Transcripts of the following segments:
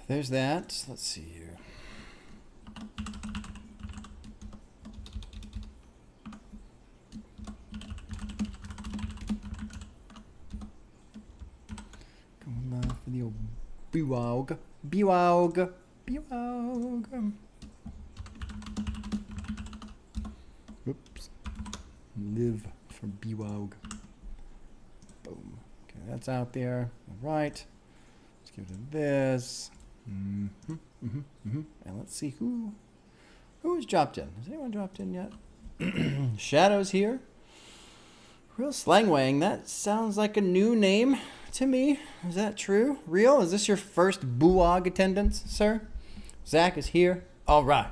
there's that. Let's see here. Going live for the old Bewog. Bewog. Bewog. Oops. Live for Bewog. Boom. Okay, that's out there. All right. Let's give it this. And let's see who's dropped in. Has anyone dropped in yet? Shadow's here. Real Slangwang. That sounds like a new name to me. Is that true? Real? Is this your first Buwog attendance, sir? Zach is here. All right.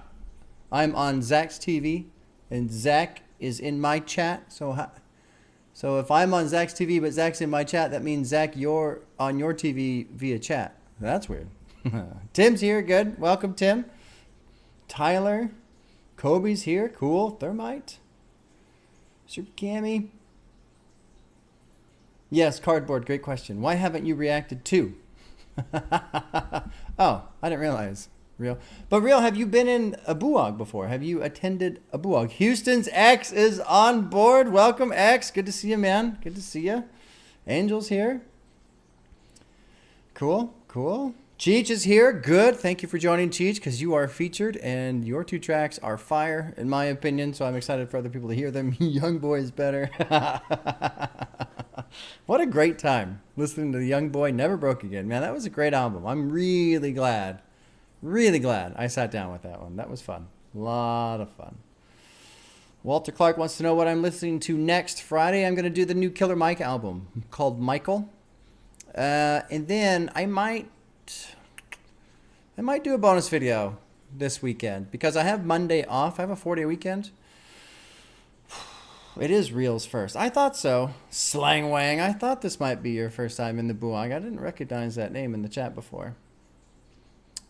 I'm on Zach's TV, and Zach is in my chat. So if I'm on Zach's TV, but Zach's in my chat, that means, Zach, you're on your TV via chat. That's weird. Tim's here. Good. Welcome, Tim. Tyler. Kobe's here. Cool. Thermite. Super Cammy. Yes, Cardboard. Great question. Why haven't you reacted to? Oh, I didn't realize. Real. But Real, have you been in a Buwog before? Have you attended a Buwog? Houston's X is on board. Welcome, X. Good to see you, man. Good to see you. Angel's here. Cool. Cool. Cheech is here. Good. Thank you for joining, Cheech, because you are featured, and your 2 tracks are fire, in my opinion, so I'm excited for other people to hear them. Young Boy is better. What a great time listening to the Young Boy Never Broke Again. Man, that was a great album. I'm really glad I sat down with that one. That was fun. A lot of fun. Walter Clark wants to know what I'm listening to next. Friday, I'm going to do the new Killer Mike album called Michael. And then I might do a bonus video this weekend because I have Monday off. I have a 4-day weekend. It is Reels first. I thought so. Slangwang. I thought this might be your first time in the Buwog. I didn't recognize that name in the chat before.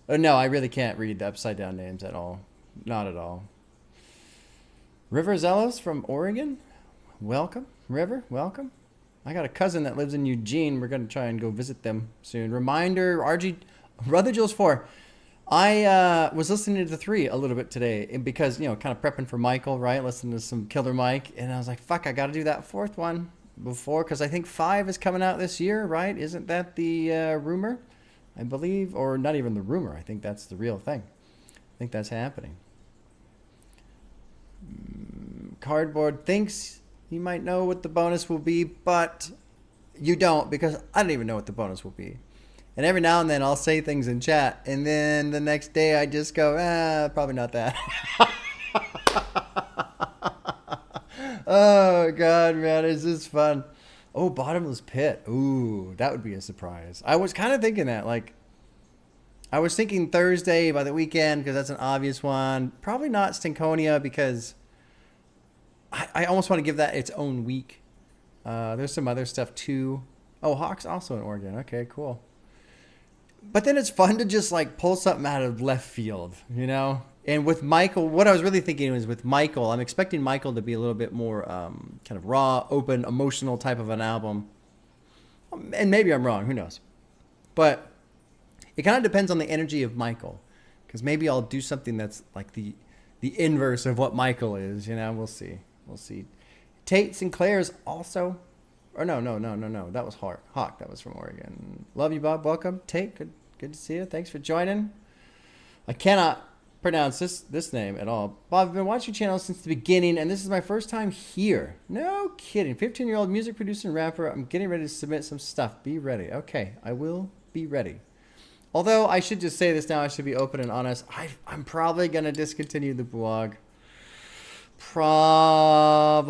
Oh, no, I really can't read the upside down names at all. Not at all. River Zelos from Oregon. Welcome. River, welcome. I got a cousin that lives in Eugene. We're going to try and go visit them soon. Reminder, RG, Brother Jules 4. I was listening to the 3 a little bit today because, kind of prepping for Michael, right? Listening to some Killer Mike. And I was like, fuck, I got to do that 4th one before because I think 5 is coming out this year, right? Isn't that the rumor? I believe, or not even the rumor. I think that's the real thing. I think that's happening. Cardboard thinks you might know what the bonus will be, but you don't because I don't even know what the bonus will be. And every now and then I'll say things in chat, and then the next day I just go, probably not that. Oh, God, man, is this fun. Oh, Bottomless Pit. Ooh, that would be a surprise. I was kind of thinking that. Like, I was thinking Thursday by the weekend because that's an obvious one. Probably not Stinkonia because I almost want to give that its own week. There's some other stuff too. Oh, Hawk's also in Oregon. Okay, cool. But then it's fun to just like pull something out of left field, And with Michael, what I was really thinking was with Michael, I'm expecting Michael to be a little bit more kind of raw, open, emotional type of an album. And maybe I'm wrong, who knows? But it kind of depends on the energy of Michael. Because maybe I'll do something that's like the inverse of what Michael is, We'll see. We'll see. Tate Sinclair's also... Or no. That was Hawk. That was from Oregon. Love you, Bob. Welcome. Tate, good to see you. Thanks for joining. I cannot pronounce this name at all. Bob, I've been watching your channel since the beginning, and this is my first time here. No kidding. 15-year-old music producer and rapper. I'm getting ready to submit some stuff. Be ready. Okay, I will be ready. Although I should just say this now. I should be open and honest. I'm probably going to discontinue the blog. Probably,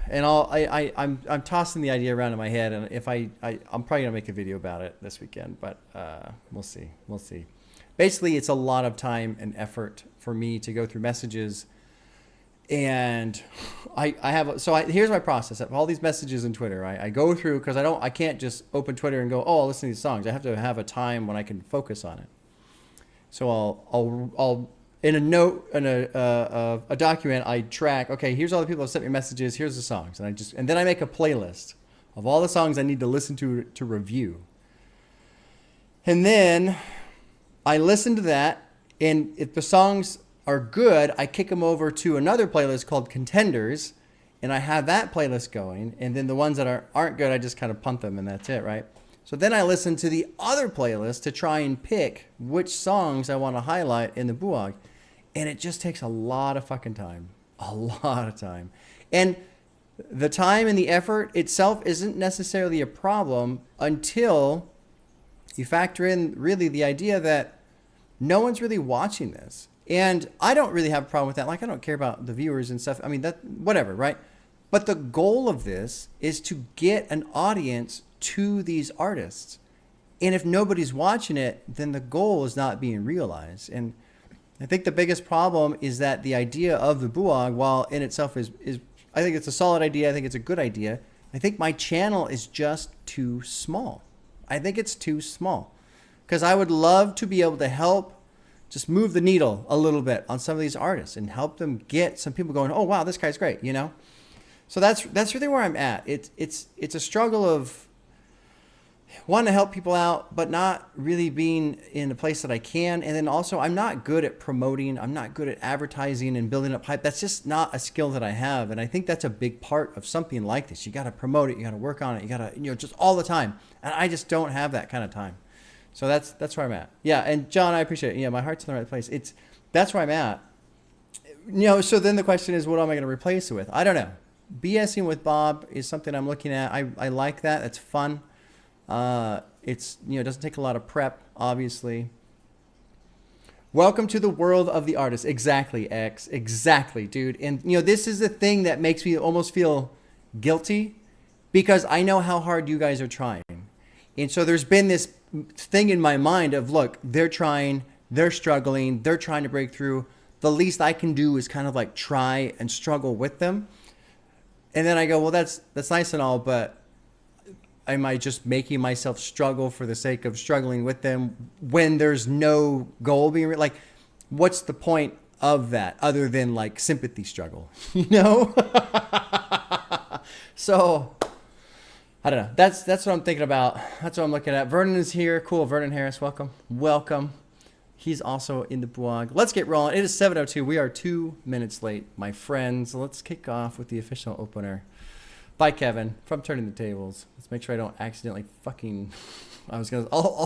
and I'm tossing the idea around in my head, and if I'm probably gonna make a video about it this weekend, but we'll see. Basically, it's a lot of time and effort for me to go through messages, and here's my process. I have all these messages in Twitter. I go through because I can't just open Twitter and go, I'll listen to these songs. I have to have a time when I can focus on it. So I'll in a note, in a document, I track, okay, here's all the people who sent me messages, here's the songs. And then I make a playlist of all the songs I need to listen to review. And then I listen to that, and if the songs are good, I kick them over to another playlist called Contenders, and I have that playlist going. And then the ones that aren't good, I just kind of punt them, and that's it, right? So then I listen to the other playlist to try and pick which songs I want to highlight in the Buog. And it just takes a lot of fucking time. A lot of time. And the time and the effort itself isn't necessarily a problem until you factor in really the idea that no one's really watching this. And I don't really have a problem with that. Like, I don't care about the viewers and stuff. I mean, that, whatever, right? But the goal of this is to get an audience to these artists. And if nobody's watching it, then the goal is not being realized. And I think the biggest problem is that the idea of the Buog, while in itself is I think it's a solid idea. I think it's a good idea. I think my channel is just too small. I think it's too small. Because I would love to be able to help just move the needle a little bit on some of these artists and help them get some people going, oh, wow, this guy's great, you know? So that's really where I'm at. It's a struggle of wanting to help people out, but not really being in a place that I can. And then also, I'm not good at promoting. I'm not good at advertising and building up hype. That's just not a skill that I have. And I think that's a big part of something like this. You got to promote it. You got to work on it. You got to, just all the time. And I just don't have that kind of time. So that's where I'm at. Yeah. And John, I appreciate it. Yeah. My heart's in the right place. That's where I'm at. So then the question is, what am I going to replace it with? I don't know. BSing with Bob is something I'm looking at. I like that. It's fun. It's, it doesn't take a lot of prep, obviously. Welcome to the world of the artist. Exactly, X. Exactly, dude. And, this is the thing that makes me almost feel guilty because I know how hard you guys are trying. And so there's been this thing in my mind of, look, they're trying, they're struggling, they're trying to break through. The least I can do is kind of like try and struggle with them. And then I go, well, that's nice and all, but am I just making myself struggle for the sake of struggling with them when there's no goal being like, what's the point of that other than like sympathy struggle, So I don't know. That's what I'm thinking about. That's what I'm looking at. Vernon is here. Cool. Vernon Harris. Welcome. He's also in the blog. Let's get rolling. It is 7:02. We are 2 minutes late, my friends. Let's kick off with the official opener. By Kevin from Turning the Tables. Let's make sure I don't accidentally fucking. I'll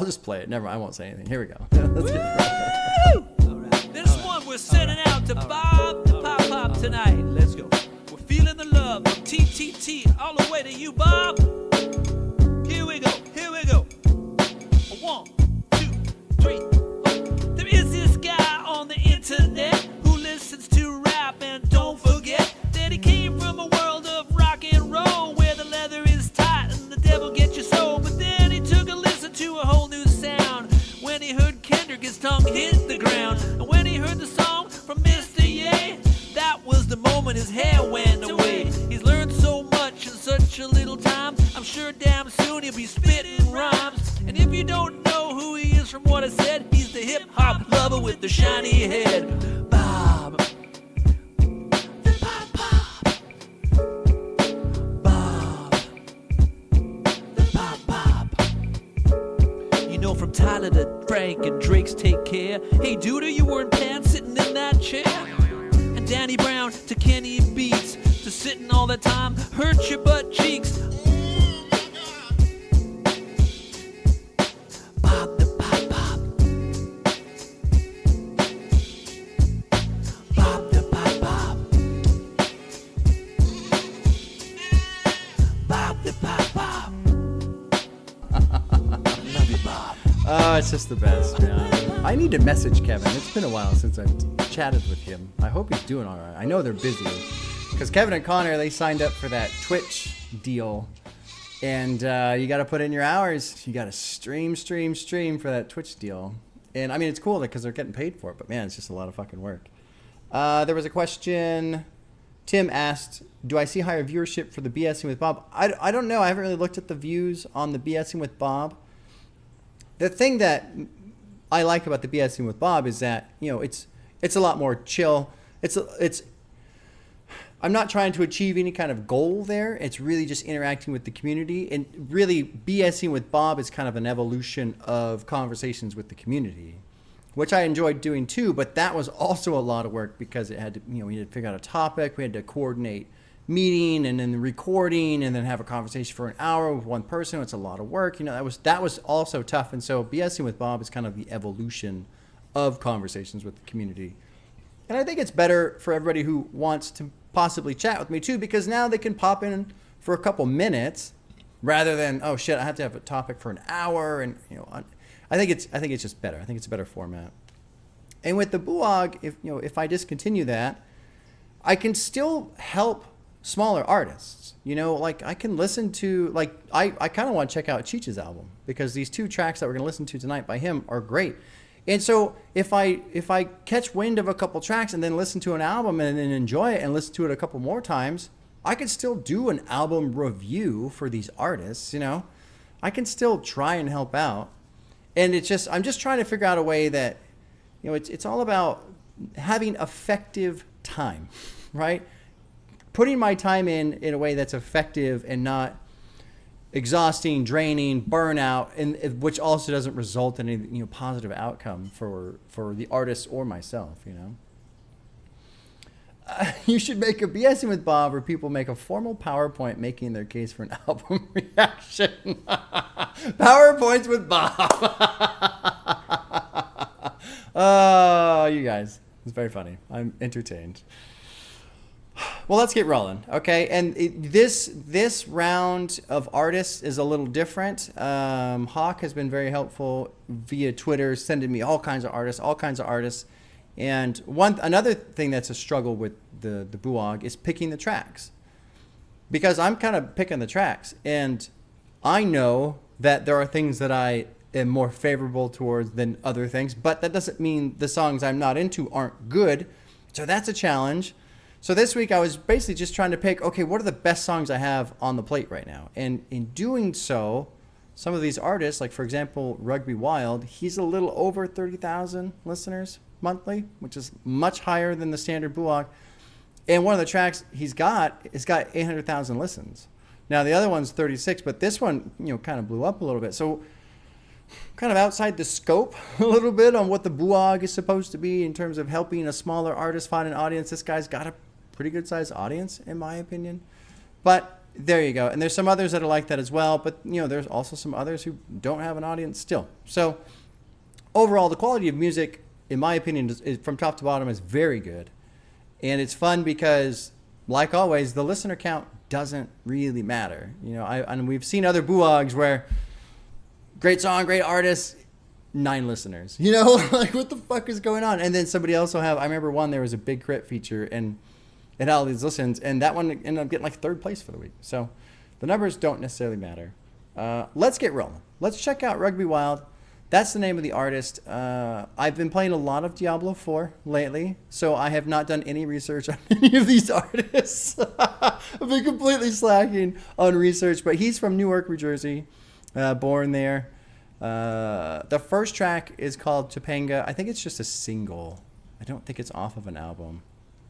just play it. Never mind. I won't say anything. Here we go. Let's get right. This one we're sending out to Bob the Pop tonight. Let's go. We're feeling the love from TTT all the way to you, Bob. Here we go. 1, 2, 3, 4. There is this guy on the internet who listens to rap and don't forget that he came from a world of rock and roll where the leather is tight and the devil gets your soul. But then he took a listen to a whole new sound when he heard Kendrick's tongue hit the ground. And when he heard the song from Mr. Ye, that was the moment his hair went away. He's learned so much in such a little time. I'm sure damn soon he'll be spitting rhymes. And if you don't know who he is from what I said, he's the hip-hop lover with the shiny head. Bob. From Tyler to Frank and Drake's Take Care. Hey, dude, are you wearing pants sitting in that chair? And Danny Brown to Kenny Beats to sitting all the time hurt your butt cheeks. Bob the Bob Bob. Bob the Bob Bob. Bob the Bob Bob. Love you, Bob. Oh, it's just the best, man. I need to message Kevin. It's been a while since I've chatted with him. I hope he's doing all right. I know they're busy. Because Kevin and Connor, they signed up for that Twitch deal. And you got to put in your hours. You got to stream for that Twitch deal. And, I mean, it's cool because they're getting paid for it. But, man, it's just a lot of fucking work. There was a question. Tim asked, do I see higher viewership for the BSing with Bob? I don't know. I haven't really looked at the views on the BSing with Bob. The thing that I like about the BSing with Bob is that, it's a lot more chill. I'm not trying to achieve any kind of goal there. It's really just interacting with the community. And really, BSing with Bob is kind of an evolution of conversations with the community. which I enjoyed doing too, but that was also a lot of work because it had to, we had to figure out a topic, we had to coordinate meeting and then the recording and then have a conversation for an hour with one person. It's a lot of work. That was also tough. And so BSing with Bob is kind of the evolution of conversations with the community. And I think it's better for everybody who wants to possibly chat with me too, because now they can pop in for a couple minutes rather than, oh shit, I have to have a topic for an hour. And, I think it's just better. I think it's a better format. And with the Buog, if I discontinue that, I can still help smaller artists. I can listen to, I kind of want to check out Cheech's album because these 2 tracks that we're going to listen to tonight by him are great. And so if I catch wind of a couple tracks and then listen to an album and then enjoy it and listen to it a couple more times, I could still do an album review for these artists. I can still try and help out. And I'm just trying to figure out a way that, it's all about having effective time, right? Putting my time in a way that's effective and not exhausting, draining, burnout, and which also doesn't result in any positive outcome for the artist or myself. You should make a BSing with Bob where people make a formal PowerPoint making their case for an album reaction. PowerPoints with Bob. Oh, you guys. It's very funny. I'm entertained. Well, let's get rolling, okay? And this round of artists is a little different. Hawk has been very helpful via Twitter, sending me all kinds of artists. And another thing that's a struggle with the Buog is picking the tracks. Because I'm kind of picking the tracks, and I know that there are things that I am more favorable towards than other things, but that doesn't mean the songs I'm not into aren't good. So that's a challenge. So this week I was basically just trying to pick, okay, what are the best songs I have on the plate right now? And in doing so, some of these artists, like for example, Rugby Wild, he's a little over 30,000 listeners monthly, which is much higher than the standard Buog. And one of the tracks he's got 800,000 listens. Now the other one's 36, but this one, kind of blew up a little bit. So kind of outside the scope a little bit on what the Buog is supposed to be in terms of helping a smaller artist find an audience. This guy's got a pretty good sized audience, in my opinion. But there you go. And there's some others that are like that as well. But, there's also some others who don't have an audience still. So overall, the quality of music, in my opinion, is from top to bottom is very good. And it's fun because, like always, the listener count doesn't really matter. And we've seen other Buogs where great song, great artist, 9 listeners. Like what the fuck is going on? And then somebody else will have, I remember one, there was a Big Crit feature and it had all these listens, and that one ended up getting like 3rd place for the week. So the numbers don't necessarily matter. Let's get rolling. Let's check out Rugby Wild. That's the name of the artist. I've been playing a lot of Diablo 4 lately, so I have not done any research on any of these artists. I've been completely slacking on research, but he's from Newark, New Jersey, born there. The first track is called Topanga. I think it's just a single. I don't think it's off of an album.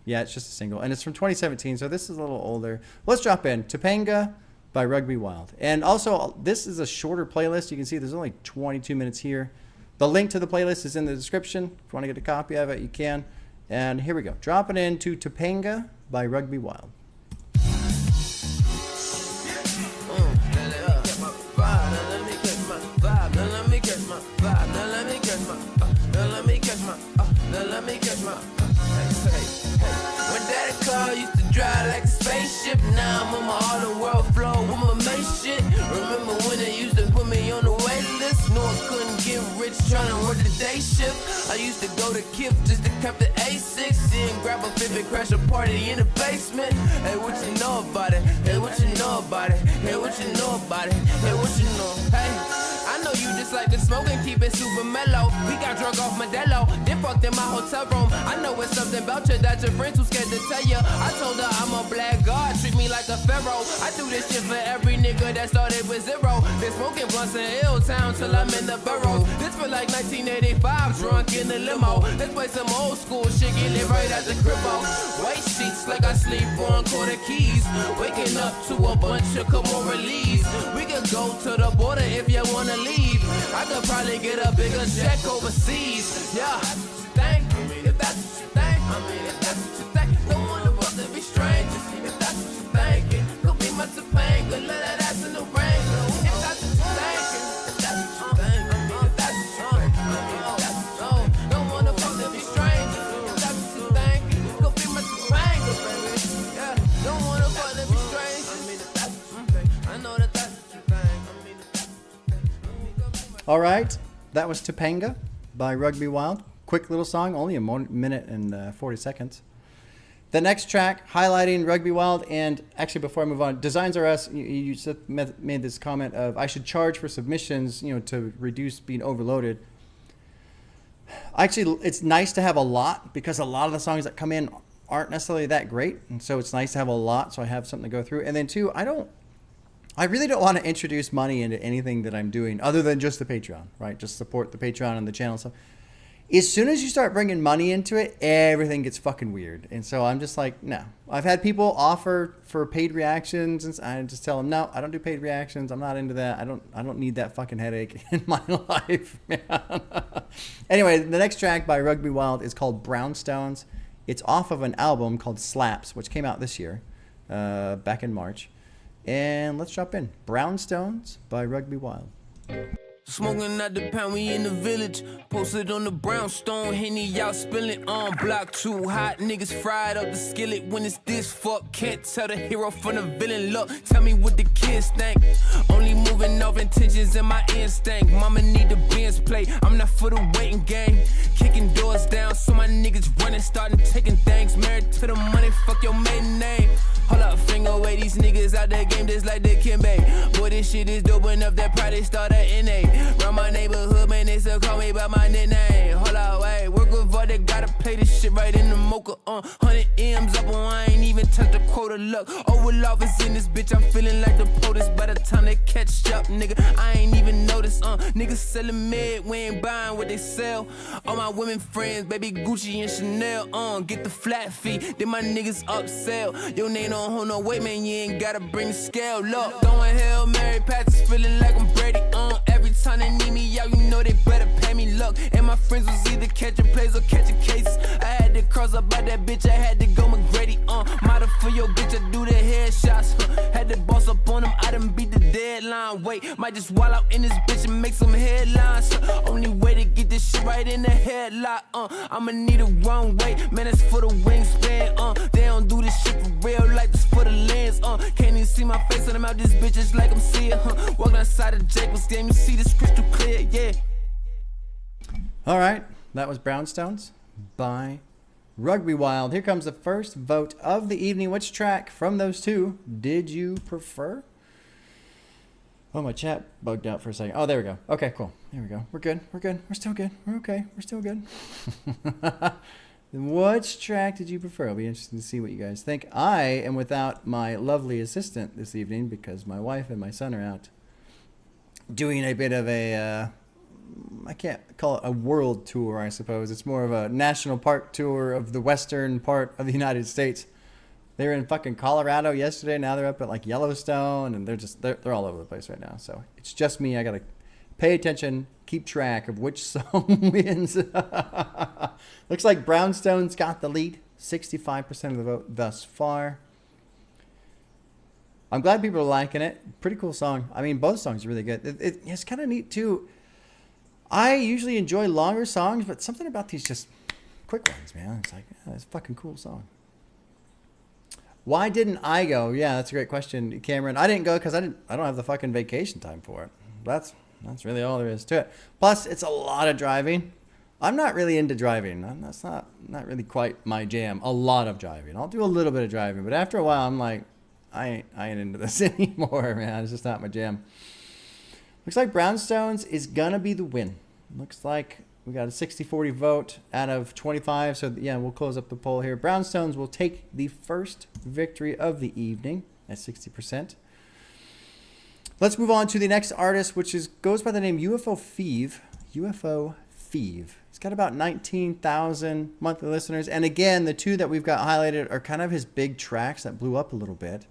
Yeah, it's just a single, and it's from 2017, so this is a little older. Let's drop in. Topanga by Rugby Wild. And also, this is a shorter playlist. You can see there's only 22 minutes here. The link to the playlist is in the description. If you want to get a copy of it, you can. And here we go. Dropping into Topanga by Rugby Wild. Used to drive like a spaceship. Now I'm on my auto world flow with my main shit. Remember when they used to put me on the wait list? No, I couldn't get rich trying to work the day shift. I used to go to Kip just to cut the A6 and grab a fit and crash a party in the basement. Hey, what you know about it? Hey, what you know about it? Hey, what you know about it? Hey, what you know? Hey, I know you just like to smoke and keep it super mellow. We got drunk off Modelo, then fucked in my hotel room. I know it's something about you that your friends too scared to tell you. I told her I'm a black god, treat me like a pharaoh. I do this shit for every nigga that started with 0. Been smoking blunts in Ill-Town till I'm in the boroughs. This feel like 1985, drunk in the limo. Let's play some old school shit, get lit right at the cribbo. White sheets like I sleep on quarter keys. Waking up to a bunch of Camorra leaves. We could go to the border if you wanna leave. leave. I could probably get a bigger check overseas. Yeah, thank you. If that's what you think, I mean, if that's what you think, don't want to fuck to be strangers. If that's what you thinking, could be much of pain. Good let that ass in the rain. If that's what you thinking, if that's what you think, I mean, if that's what you think, I mean, if that's what you think, don't want to fuck to be strangers. If that's what you thinking, could be much of pain. Yeah, don't want to fuck to be strangers. I mean, if that's what you think, I know that that's what you think. I mean, if that's what you think. All right, that was Topanga by Rugby Wild. Quick little song, only a minute and 40 seconds. The next track, highlighting Rugby Wild, and actually before I move on, Designs R Us, you made this comment of I should charge for submissions, to reduce being overloaded. Actually, it's nice to have a lot because a lot of the songs that come in aren't necessarily that great, and so it's nice to have a lot so I have something to go through. And then two, I really don't want to introduce money into anything that I'm doing other than just the Patreon, right? Just support the Patreon and the channel stuff. As soon as you start bringing money into it, everything gets fucking weird. And so I'm just like, no. I've had people offer for paid reactions, and I just tell them, no, I don't do paid reactions. I'm not into that. I don't need that fucking headache in my life, man. Anyway, the next track by Rugby Wild is called Brownstones. It's off of an album called Slaps, which came out this year, back in March. And let's jump in. Brownstones by Rugby Wild. Smoking out the pound, we in the village. Posted on the brownstone, Henny out spilling on block too hot. Niggas fried up the skillet when it's this fuck. Can't tell the hero from the villain. Look, tell me what the kids think. Only moving off intentions in my instinct. Mama need the Benz plate, I'm not for the waiting game. Kicking doors down, so my niggas running, starting taking things. Married to the money, fuck your maiden name. Hold up, finger away, these niggas out the game just like the Kimbe. Boy, this shit is dope enough that probably start at NA. Round my neighborhood, man, they still call me by my nickname. Hold up, wait, work with all they gotta play this shit right in the mocha. 100 M's up on, I ain't even touched the quota. Look, Oval Office in this bitch, I'm feeling like the POTUS. By the time they catch up, nigga, I ain't even noticed. Niggas selling mid, we ain't buying what they sell. All my women friends, baby Gucci and Chanel, get the flat fee, then my niggas upsell. Your name don't hold no weight, man, you ain't gotta bring the scale. Look, throwing Hail Mary patches, feeling like I'm Brady, every time they need me out, you know they better pay me. Look, and my friends was either catching plays or catching cases. I had to cross up by that bitch, I had to go McGrady, model for your bitch, I do the headshots, had to boss up on them, I done beat the deadline. Wait, might just wall out in this bitch and make some headlines, only way to get this shit right in the headlock, I'ma need a runway, man, it's for the wingspan, they don't do this shit for real, like this for the lens, can't even see my face when I'm out this bitch, just like I'm seeing, walking outside of Jacob's game, you see this crystal clear, yeah. All right, that was Brownstones by Rugby Wild. Here comes the first vote of the evening. Which track from those two did you prefer? Oh, my chat bugged out for a second. Oh, there we go. Okay, cool. There we go. We're good. We're good. We're still good. We're okay. We're still good. Which track did you prefer? It'll be interesting to see what you guys think. I am without my lovely assistant this evening because my wife and my son are out doing a bit of a, I can't call it a world tour, I suppose. It's more of a national park tour of the western part of the United States. They were in fucking Colorado yesterday. Now they're up at like Yellowstone, and they're all over the place right now. So it's just me. I got to pay attention, keep track of which song wins. Looks like Brownstone's got the lead, 65% of the vote thus far. I'm glad people are liking it. Pretty cool song. I mean, both songs are really good. It's kind of neat, too. I usually enjoy longer songs, but something about these just quick ones, man. It's like, yeah, it's a fucking cool song. Why didn't I go? Yeah, that's a great question, Cameron. I didn't go because I don't have the fucking vacation time for it. That's really all there is to it. Plus, it's a lot of driving. I'm not really into driving. That's not really quite my jam. A lot of driving. I'll do a little bit of driving, but after a while, I'm like, I ain't into this anymore, man. It's just not my jam. Looks like Brownstones is gonna be the win. Looks like we got a 60-40 vote out of 25. So yeah, we'll close up the poll here. Brownstones will take the first victory of the evening at 60%. Let's move on to the next artist, which goes by the name UFO Thief. UFO Thief. He's got about 19,000 monthly listeners. And again, the two that we've got highlighted are kind of his big tracks that blew up a little bit.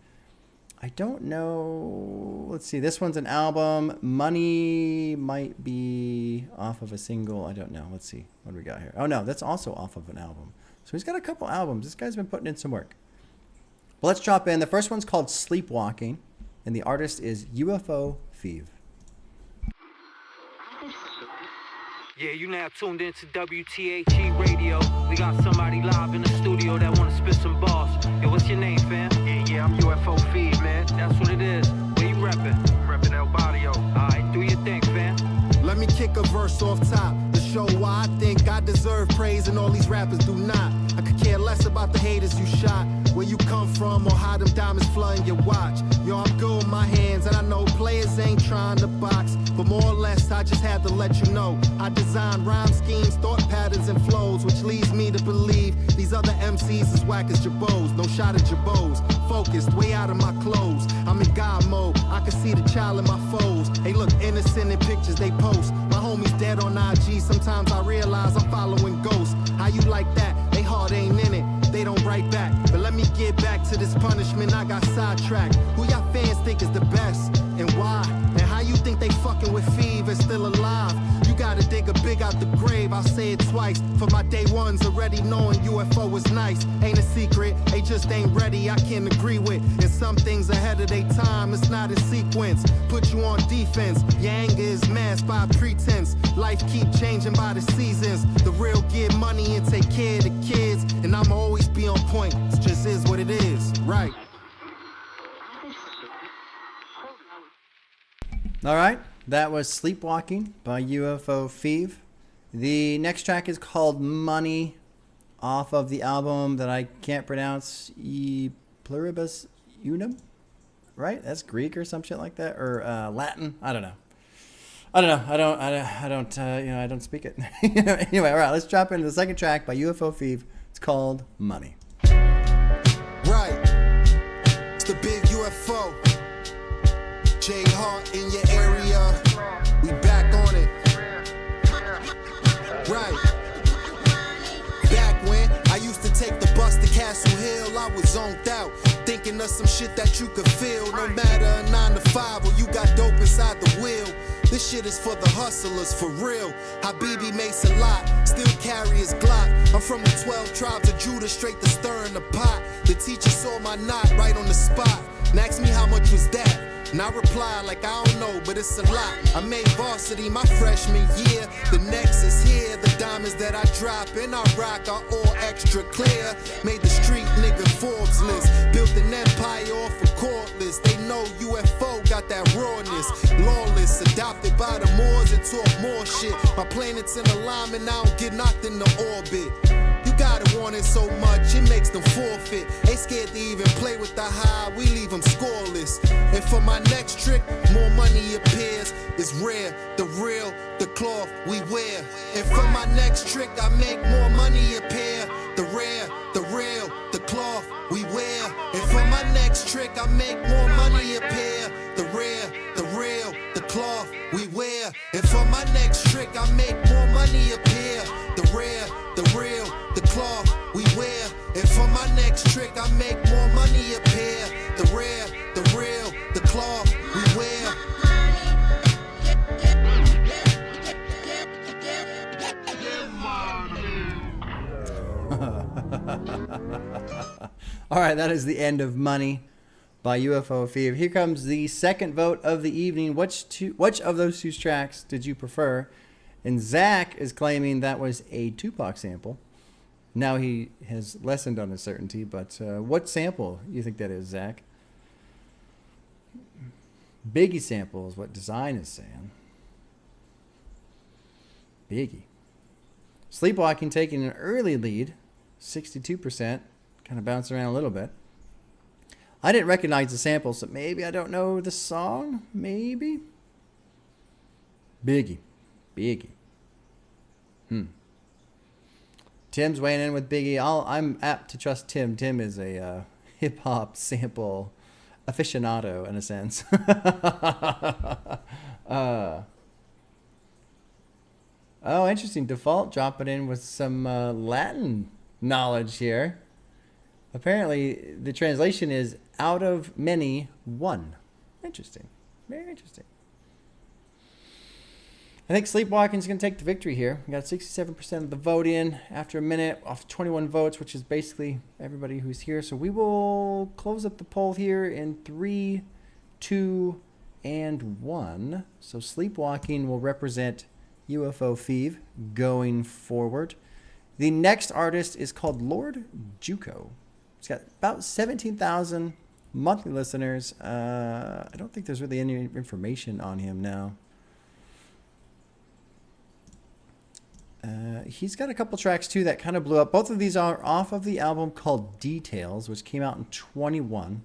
I don't know. Let's see. This one's an album. Money might be off of a single. I don't know. Let's see. What do we got here? Oh, no. That's also off of an album. So he's got a couple albums. This guy's been putting in some work. Well, let's drop in. The first one's called Sleepwalking, and the artist is UFO Thief. Yeah, you now tuned into WTHE Radio. We got somebody live in the studio that want to spit some bars. Yo, what's your name, fam? Yeah, I'm UFO Thief, man. That's what it is. Where you reppin'? Reppin' El Barrio. Alright, do your thing, fam. Let me kick a verse off top to show why I think I deserve praise and all these rappers do not. I could care less about the haters you shot, where you come from or how them diamonds flooding your watch. Yo, I'm good with my hands and I know players ain't trying to box, but more or less I just had to let you know I design rhyme schemes, thought patterns and flows, which leads me to believe these other MCs is whack as Jabos. No shot at Jabos, focused way out of my clothes. I'm in God mode, I can see the child in my foes. They look innocent in pictures they post. My homies dead on IG, sometimes I realize I'm following ghosts. How you like that? They heart ain't in it, they don't write back. But let me get back to this punishment, I got sidetracked. Who y'all fans think is the best, and why? And how you think they fucking with Fever still alive? You gotta dig a big out the grave, I'll say it twice. For my day ones already knowing UFO was nice. Ain't a secret, they just ain't ready, I can't agree with. And some things ahead of their time, it's not in sequence. Put you on defense, your anger is masked by pretense. Life keep changing by the seasons. The real get money and take care of the kids. And I'ma always be on point, it just is what it is, right? All right. That was Sleepwalking by UFO Thief. The next track is called Money, off of the album that I can't pronounce, E Pluribus Unum, right? That's Greek or some shit like that, or Latin. I don't know. I don't speak it. Anyway, all right, let's drop into the second track by UFO Thief. It's called Money. Right. It's the big UFO. J Hart in your area. We back on it. Right. Back when I used to take the bus to Castle Hill, I was zoned out, thinking of some shit that you could feel. No matter a 9 to 5 or you got dope inside the wheel. This shit is for the hustlers, for real. Habibi makes a lot, still carry his Glock. I'm from the 12 tribes of Judah, straight to stirring the pot. The teacher saw my knot right on the spot and asked me how much was that. And I replied like I don't know, but it's a lot. I made varsity my freshman year. The next is here. The diamonds that I drop and I rock are all extra clear. Made the street nigga Forbes list. Built an empire off of cordless. They know UFO got that rawness. Lawless, adopted by the Moors and talk more shit. My planets in alignment, I don't get knocked into orbit. You gotta want it so much, it makes them forfeit. They scared to even play with the high, we leave them scoreless. And for my next trick, more money appears. It's rare, the real, the cloth we wear. And for my next trick, I make more money appear. The rare, the real, the cloth we wear. And for my next trick, I make more money appear. The rare, the real, the cloth we wear. And for my next trick, I make more money appear. The rare, the real, the cloth we wear. And for my next trick, I make more money appear. The rare, the real, the cloth we wear. All right, that is the end of Money by UFO Thief. Here comes the second vote of the evening. Which of those two tracks did you prefer? And Zach is claiming that was a Tupac sample. Now he has lessened on his certainty, but what sample you think that is, Zach? Biggie sample is what Design is saying. Biggie. Sleepwalking taking an early lead, 62%. Kind of bouncing around a little bit. I didn't recognize the sample, so maybe I don't know the song. Maybe. Biggie. Tim's weighing in with Biggie. I'm apt to trust Tim. Tim is a hip-hop sample aficionado, in a sense. Oh, interesting. Default dropping in with some Latin knowledge here. Apparently, the translation is out of many, one. Interesting. Very interesting. I think Sleepwalking is going to take the victory here. We got 67% of the vote in after a minute off 21 votes, which is basically everybody who's here. So we will close up the poll here in 3, 2, and 1. So Sleepwalking will represent UFO Thief going forward. The next artist is called Lord Juco. He's got about 17,000 monthly listeners. I don't think there's really any information on him now. He's got a couple tracks too that kind of blew up. Both of these are off of the album called Details, which came out in 21.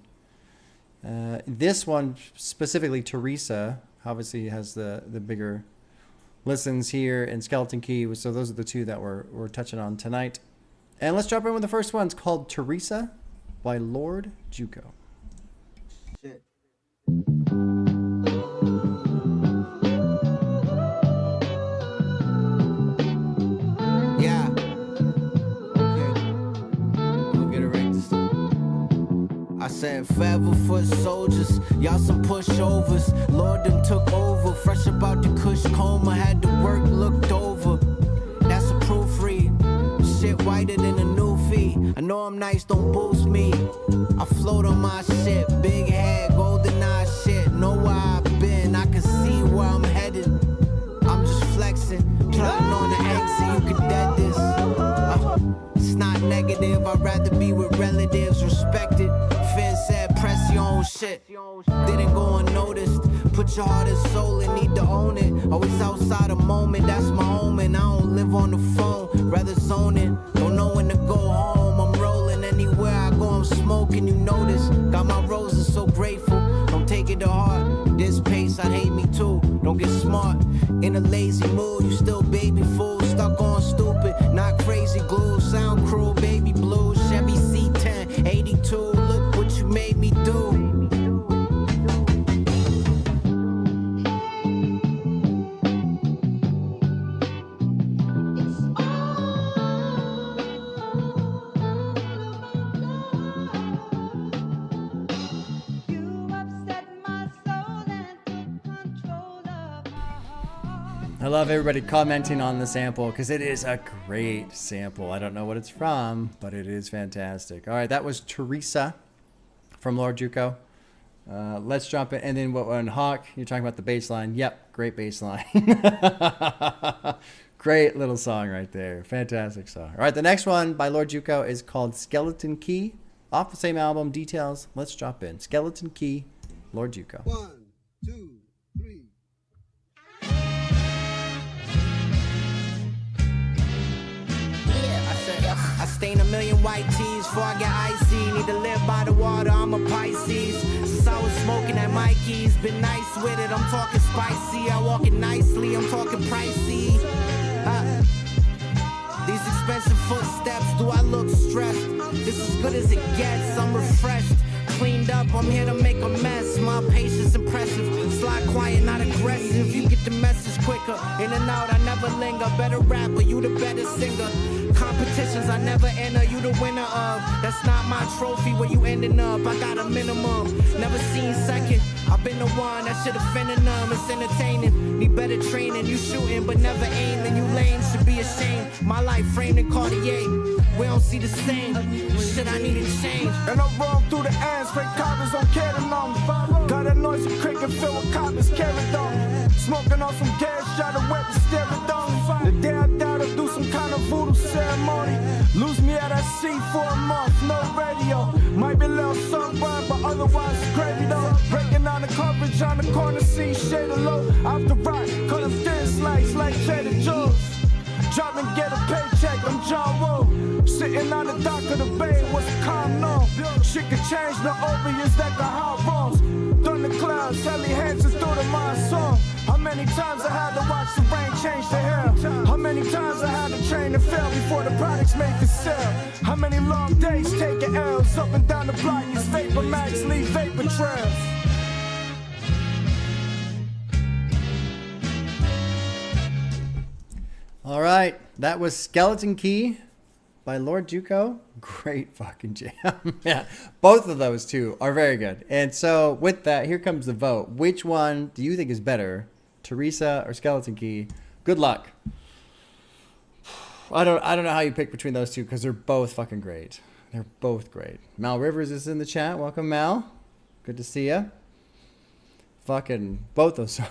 This one specifically, Teresa, obviously has the bigger listens here, and Skeleton Key. So those are the two that we're touching on tonight. And let's jump in with the first one. It's called Teresa by Lord Juco. Shit. I said forever foot soldiers, y'all some pushovers. Lord them took over, fresh about the kush coma, had the work looked over. That's a proofread, shit whiter than a new feed. I know I'm nice, don't boost me. I float on my shit, big head, golden eye shit. Know where I've been, I can see where I'm headed. I'm just flexing, plotting on the exit, you can dead this. It's not negative, I'd rather be with relatives, respected. Finn said, press your own shit. Didn't go unnoticed. Put your heart and soul and need to own it. Always outside a moment, that's my omen. I don't live on the phone, rather zone it. Don't know when to go home. I'm rolling anywhere I go, I'm smoking, you notice. Got my roses, so grateful. Don't take it to heart. This pace, I'd hate me too. Don't get smart. In a lazy mood, you still baby fool. Stuck on stupid, not crazy glue. Sound cruel, baby blue. Chevy C10, 82. Look what you made me do. I love everybody commenting on the sample because it is a great sample. I don't know what it's from, but it is fantastic. All right, that was Teresa from Lord Juco. Let's jump in. And then on Hawk, you're talking about the bass line. Yep, great bass line. Great little song right there. Fantastic song. All right, the next one by Lord Juco is called Skeleton Key. Off the same album, Details. Let's drop in. Skeleton Key, Lord Juco. 1, 2, 3. I stain a million white tees before I get icy. Need to live by the water, I'm a Pisces. Since I was smoking at Mikey's, been nice with it, I'm talking spicy. I walk it nicely, I'm talking pricey. These expensive footsteps, do I look stressed? This is good as it gets, I'm refreshed. Cleaned up, I'm here to make a mess. My patience impressive. Slide quiet, not aggressive. You get the message quicker. In and out, I never linger. Better rapper, you the better singer. Competitions I never enter, you the winner of. That's not my trophy, where you ending up. I got a minimum, never seen second. I've been the one that should offend them. It's entertaining, need better training. You shooting but never aiming. You lame, should be ashamed. My life framed in Cartier. We don't see the same. Shit, I need to change. And I roll through the ends, fake coppers don't care to know me. Got a noisy cricket filled with coppers carried on me. Smoking on some gas, shot a wet to stare it on me. The day I die, I'll do some kind of voodoo ceremony. Lose me at sea for a month, no radio. Might be a little sunburn, but otherwise it's gravy though. Breaking down the coverage on the corner, see shade of low. Off the rock, cut them thin slice like Trader Joe's. Drop and get a paycheck, I'm John Woo. Sitting on the dock of the bay, what's the calm no? Shit can change, no obvious that the hot wrongs. Thunder clouds, Helly Hansen through the mind song. How many times I had to watch the rain change to hell? How many times I had to train and fail before the products made for sale? How many long days taking L's up and down the block? These vapor mags leave vapor trails. All right, that was Skeleton Key by Lord Juco. Great fucking jam. Yeah, both of those two are very good. And so with that, here comes the vote. Which one do you think is better, Teresa or Skeleton Key? Good luck. I don't know how you pick between those two because they're both fucking great. They're both great. Mal Rivers is in the chat. Welcome, Mal. Good to see you. Fucking both those songs.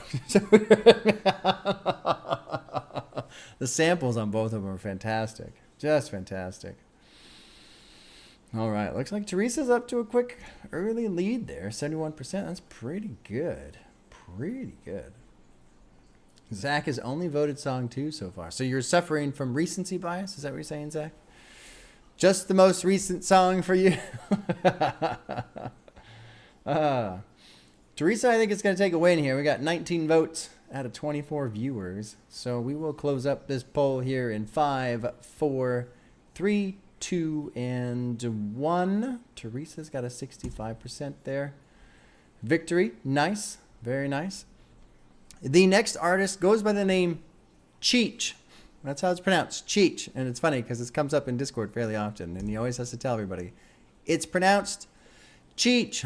The samples on both of them are fantastic. Just fantastic. All right. Looks like Teresa's up to a quick early lead there. 71%. That's pretty good. Pretty good. Zach has only voted song 2 so far. So you're suffering from recency bias? Is that what you're saying, Zach? Just the most recent song for you? Teresa, I think it's going to take a win here. We got 19 votes out of 24 viewers. So we will close up this poll here in 5, 4, 3, 2, and 1. Teresa's got a 65% there. Victory. Nice. Very nice. The next artist goes by the name Cheech. That's how it's pronounced. Cheech. And it's funny because it comes up in Discord fairly often. And he always has to tell everybody. It's pronounced Cheech.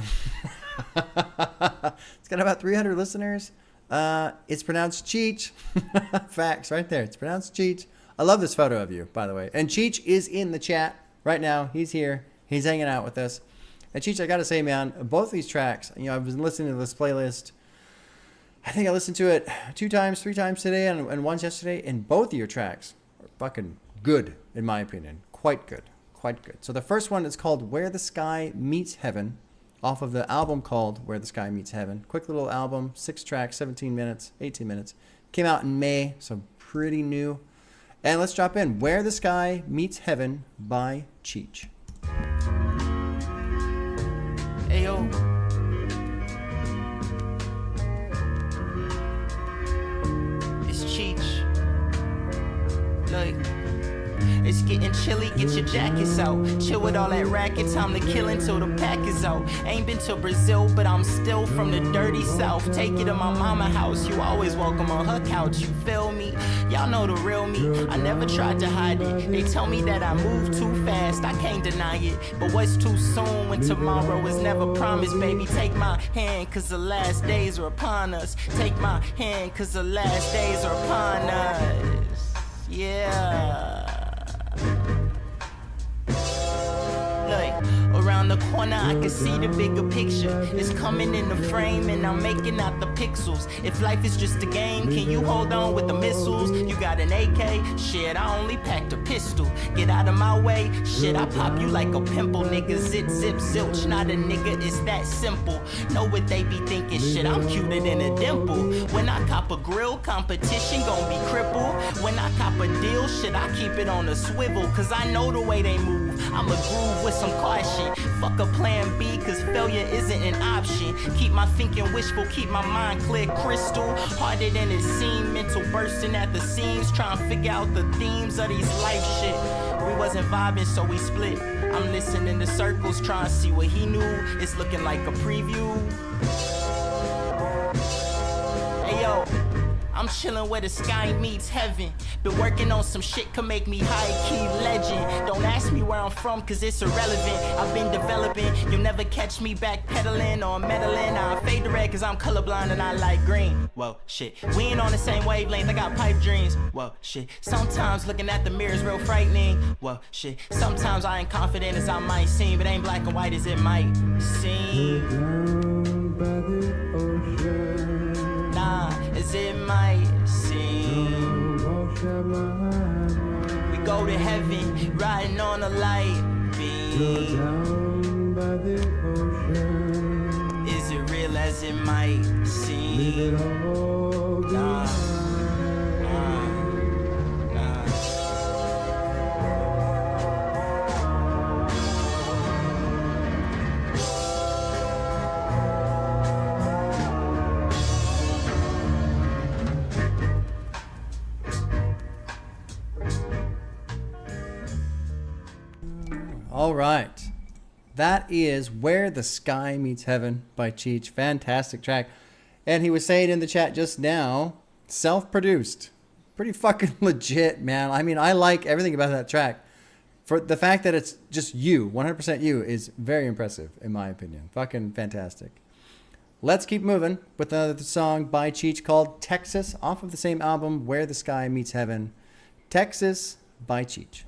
It's got about 300 listeners. It's pronounced Cheech. Facts right there. It's pronounced Cheech. I love this photo of you, by the way. And Cheech is in the chat right now. He's here. He's hanging out with us. And Cheech, I got to say, man, both these tracks, I've been listening to this playlist. I think I listened to it 2 times, 3 times today and once yesterday. And both of your tracks are fucking good, in my opinion. Quite good. Quite good. So the first one is called Where the Sky Meets Heaven, off of the album called Where the Sky Meets Heaven. Quick little album, 6 tracks, 17 minutes, 18 minutes. Came out in May, so pretty new. And let's drop in Where the Sky Meets Heaven by Cheech. Hey, yo. It's Cheech. Look. It's getting chilly, get your jackets out. Chill with all that racket, time to kill until the pack is out. Ain't been to Brazil, but I'm still from the dirty south. Take you to my mama house, you always welcome on her couch, you feel me? Y'all know the real me, I never tried to hide it. They tell me that I move too fast, I can't deny it. But what's too soon when tomorrow is never promised, baby? Take my hand, cause the last days are upon us. Take my hand, cause the last days are upon us. Yeah. Look, around the corner I can see the bigger picture. It's coming in the frame and I'm making out the pixels. If life is just a game, can you hold on with the missiles? You got an AK? Shit, I only packed a pistol. Get out of my way, shit, I pop you like a pimple. Nigga, zip, zilch, not a nigga, it's that simple. Know what they be thinking, shit, I'm cuter than a dimple. When I cop a grill, competition gon' be crippled. When I cop a deal, shit, I keep it on a swivel. Cause I know the way they move, I'm a groove with some caution. Fuck a plan B, cause failure isn't an option. Keep my thinking wishful, keep my mind clear crystal. Harder than it seemed, mental bursting at the seams. Trying to figure out the themes of these life shit. We wasn't vibing, so we split. I'm listening to circles, trying to see what he knew. It's looking like a preview. Hey yo, I'm chillin' where the sky meets heaven. Been working on some shit could make me high-key legend. Don't ask me where I'm from, cause it's irrelevant. I've been developing, you'll never catch me backpedaling or meddling. I fade the red cause I'm colorblind and I like green. Well, shit, we ain't on the same wavelength, I got pipe dreams. Well, shit, sometimes looking at the mirror is real frightening. Well, shit, sometimes I ain't confident as I might seem. But ain't black and white as it might seem. Nah, as it might seem. We go to heaven, riding on a light beam. Is it real as it might seem? Nah, nah, nah. All right. That is Where the Sky Meets Heaven by Cheech. Fantastic track. And he was saying in the chat just now, self-produced. Pretty fucking legit, man. I mean, I like everything about that track. For the fact that it's just you, 100% you, is very impressive, in my opinion. Fucking fantastic. Let's keep moving with another song by Cheech called Texas, off of the same album, Where the Sky Meets Heaven. Texas by Cheech.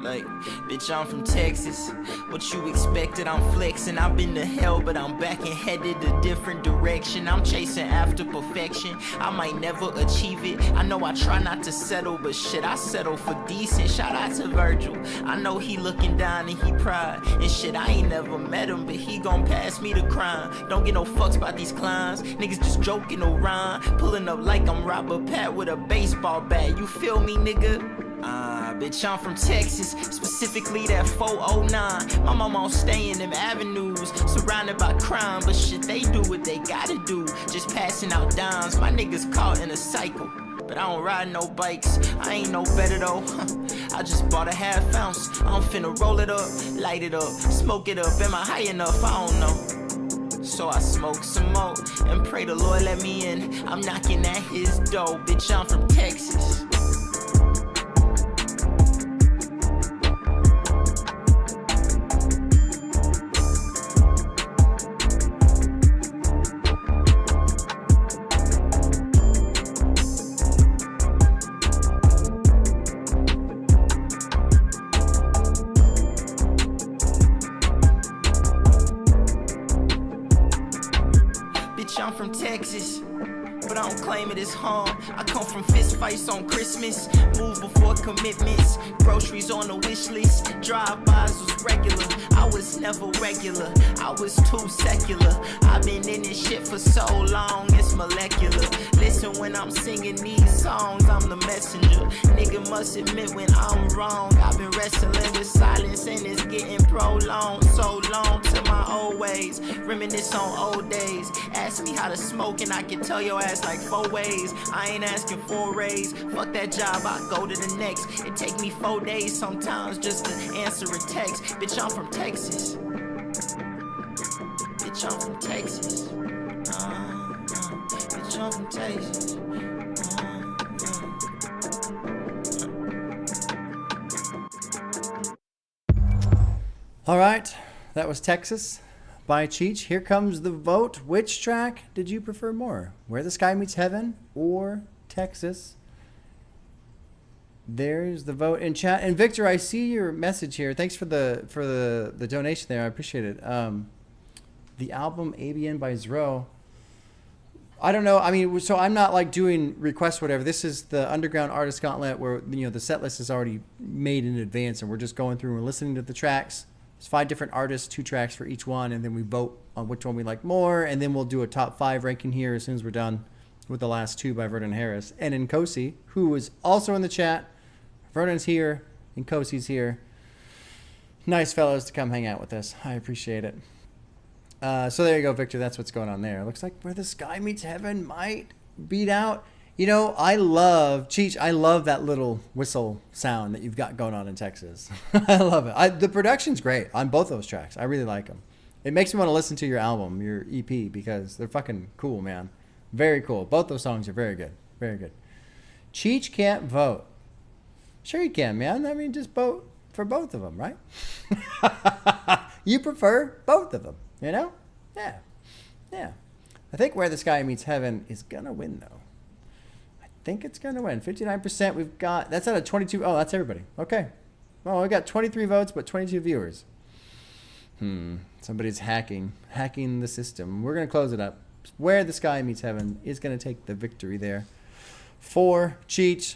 Like, bitch, I'm from Texas. What you expected, I'm flexing. I've been to hell, but I'm back and headed a different direction. I'm chasing after perfection. I might never achieve it. I know I try not to settle, but shit, I settle for decent. Shout out to Virgil. I know he looking down and he proud. And shit, I ain't never met him, but he gon' pass me the crime. Don't get no fucks about these clowns. Niggas just joking around. Pulling up like I'm Robert Pat with a baseball bat. You feel me, nigga? Bitch, I'm from Texas, specifically that 409. My mama don't stay in them avenues, surrounded by crime, but shit, they do what they gotta do, just passing out dimes. My niggas caught in a cycle, but I don't ride no bikes. I ain't no better though. I just bought a half ounce. I'm finna roll it up, light it up, smoke it up. Am I high enough? I don't know. So I smoke some more and pray the Lord let me in. I'm knocking at his door. Bitch, I'm from Texas. I'm from Texas, but I don't claim it as home. I come from fist fights on Christmas, move before commitments, groceries on the wish list, drive-bys was regular. I was never regular, I was too secular. I've been in this shit for so long, it's molecular. Listen when I'm singing these songs, I'm the messenger. Nigga must admit when I'm wrong. I've been wrestling with silence and it's getting prolonged. So long to my old ways, reminisce on old days. Ask me how to smoke and I can tell your ass like 4 ways. I ain't asking for a raise, fuck that job, I go to the next. It take me 4 days sometimes just to answer a text. Bitch, I'm from Texas. Bitch, I'm from Texas. Bitch, I'm from Texas. All right, that was Texas by Cheech. Here comes the vote. Which track did you prefer more? Where the Sky Meets Heaven or Texas? There's the vote in chat. And Victor, I see your message here. Thanks for the donation there. I appreciate it. The album ABN by Zro. I don't know. I mean, so I'm not like doing requests, whatever. This is the Underground Artist Gauntlet where, you know, the set list is already made in advance and we're just going through and listening to the tracks. There's 5 different artists, 2 tracks for each one, and then we vote on which one we like more, and then we'll do a top 5 ranking here as soon as we're done with the last 2 by Vernon Harris. And Nkosi, who is also in the chat. Vernon's here, Nkosi's here. Nice fellows to come hang out with us. I appreciate it. So there you go, Victor. That's what's going on there. Looks like Where the Sky Meets Heaven might beat out. You know, I love, Cheech, I love that little whistle sound that you've got going on in Texas. I love it. The production's great on both those tracks. I really like them. It makes me want to listen to your album, your EP, because they're fucking cool, man. Very cool. Both those songs are very good. Very good. Cheech can't vote. Sure you can, man. I mean, just vote for both of them, right? You prefer both of them, you know? Yeah. Yeah. I think Where the Sky Meets Heaven is going to win, though. I think it's going to win. 59% we've got. That's out of 22. Oh, that's everybody. Okay. Well, we got 23 votes, but 22 viewers. Somebody's hacking the system. We're going to close it up. Where the Sky Meets Heaven is going to take the victory there for Cheech.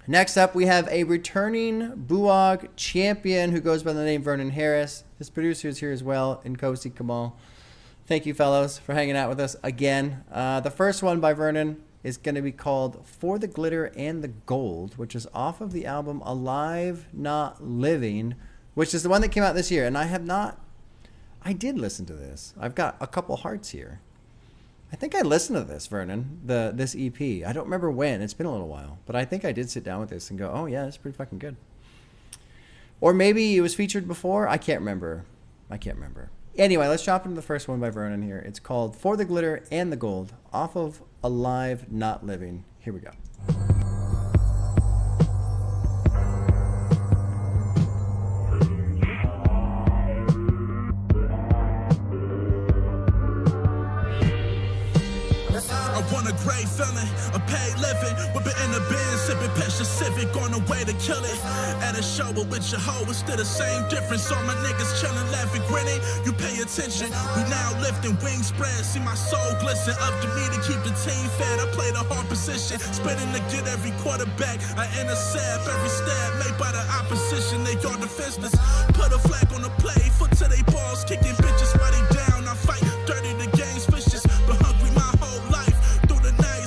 Next up, we have a returning Buog champion who goes by the name Vernon Harris. His producer is here as well, Nkosi Kamal. Thank you, fellows, for hanging out with us again. The first one by Vernon is going to be called For the Glitter and the Gold, which is off of the album Alive Not Living, which is the one that came out this year. And I I did listen to this. I've got a couple hearts here. I think I listened to this, Vernon, this EP. I don't remember when. It's been a little while. But I think I did sit down with this and go, oh, yeah, it's pretty fucking good. Or maybe it was featured before. I can't remember. Anyway, let's jump into the first one by Vernon here. It's called For the Glitter and the Gold, off of Alive Not Living. Here we go. I want a great feeling, a paid living, whipping in the bin, sipping Pesha Civic on the way to kill it. At a show with your hoe, it's still the same difference. All my niggas chilling, laughing, grinning. You pay attention. We now lifting, wings spread, see my soul glisten. Up to me to keep the team fed. I play the hard position, spinning to get every quarterback. I intercept every stab made by the opposition. They all defenseless. Put a flag on the play, foot to they balls, kicking bitches while they down. I fight dirty, the game's vicious, but hungry my whole life.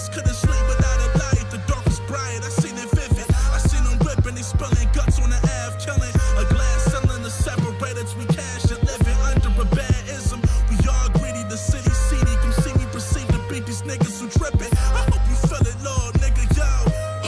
Couldn't sleep without a light. The dark was bright. I seen it vivid. I seen them ripping, they spilling guts on the Ave, killing a glass cylinder separated. We cash and living under a bad ism. We all greedy, the city seedy. Come see me proceed to beat these niggas who tripping. I hope you feel it, Lord, nigga, yo.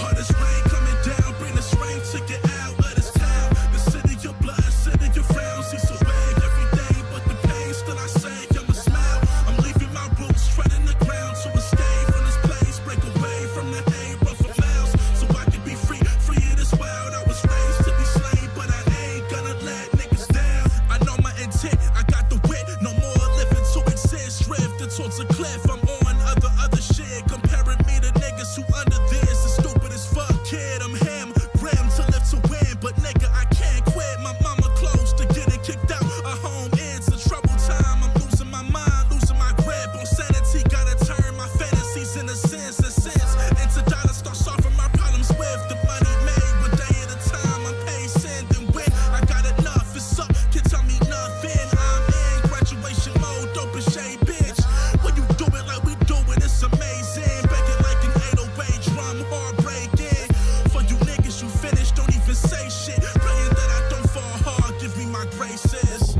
Hardest rain coming down, bring the strength to get out of this town. The city of blood, city of frowns. See so big every day, but the pain still I say, I'ma smile. I'm leaving my roots, treading the ground to escape from this place. Break away from the hate, run for miles, so I can be free of this world. I was raised to be slain, but I ain't gonna let niggas down. I know my intent, I got the wit, no more living to exist. Drifted towards a cliff, I'm on other shit. Comparing me to niggas who under this is stupid as fuck, kid. I'm him, grim to live to win, but nigga, I can't quit. My mama close to getting kicked out. A home ends a troubled time. I'm losing my mind, losing my grip on sanity. Gotta turn my fantasies into sense and sense into dollars. Start solving my problems with the money made. One day at a time, I'm patient and when I got enough, it's up. Can't tell me nothing. I'm in graduation mode, dope and shade, bitch. When you do it like we do it, it's amazing. Break it like an 808 drum, heartbreaking. For you niggas, you finished, don't even say shit. Praying that I don't fall hard, give me my graces.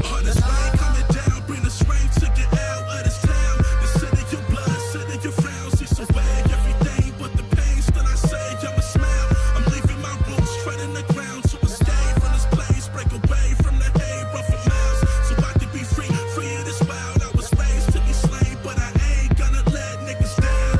Hardest rain coming down, bring the strength to get out of this town. The city of blood, city of frowns. See so big everything, but the pain still I say, I'ma smile. I'm leaving my roots, treading the ground to escape from this place. Break away from the hate, run for miles, so I can be free of this world. I was raised to be slain, but I ain't gonna let niggas down.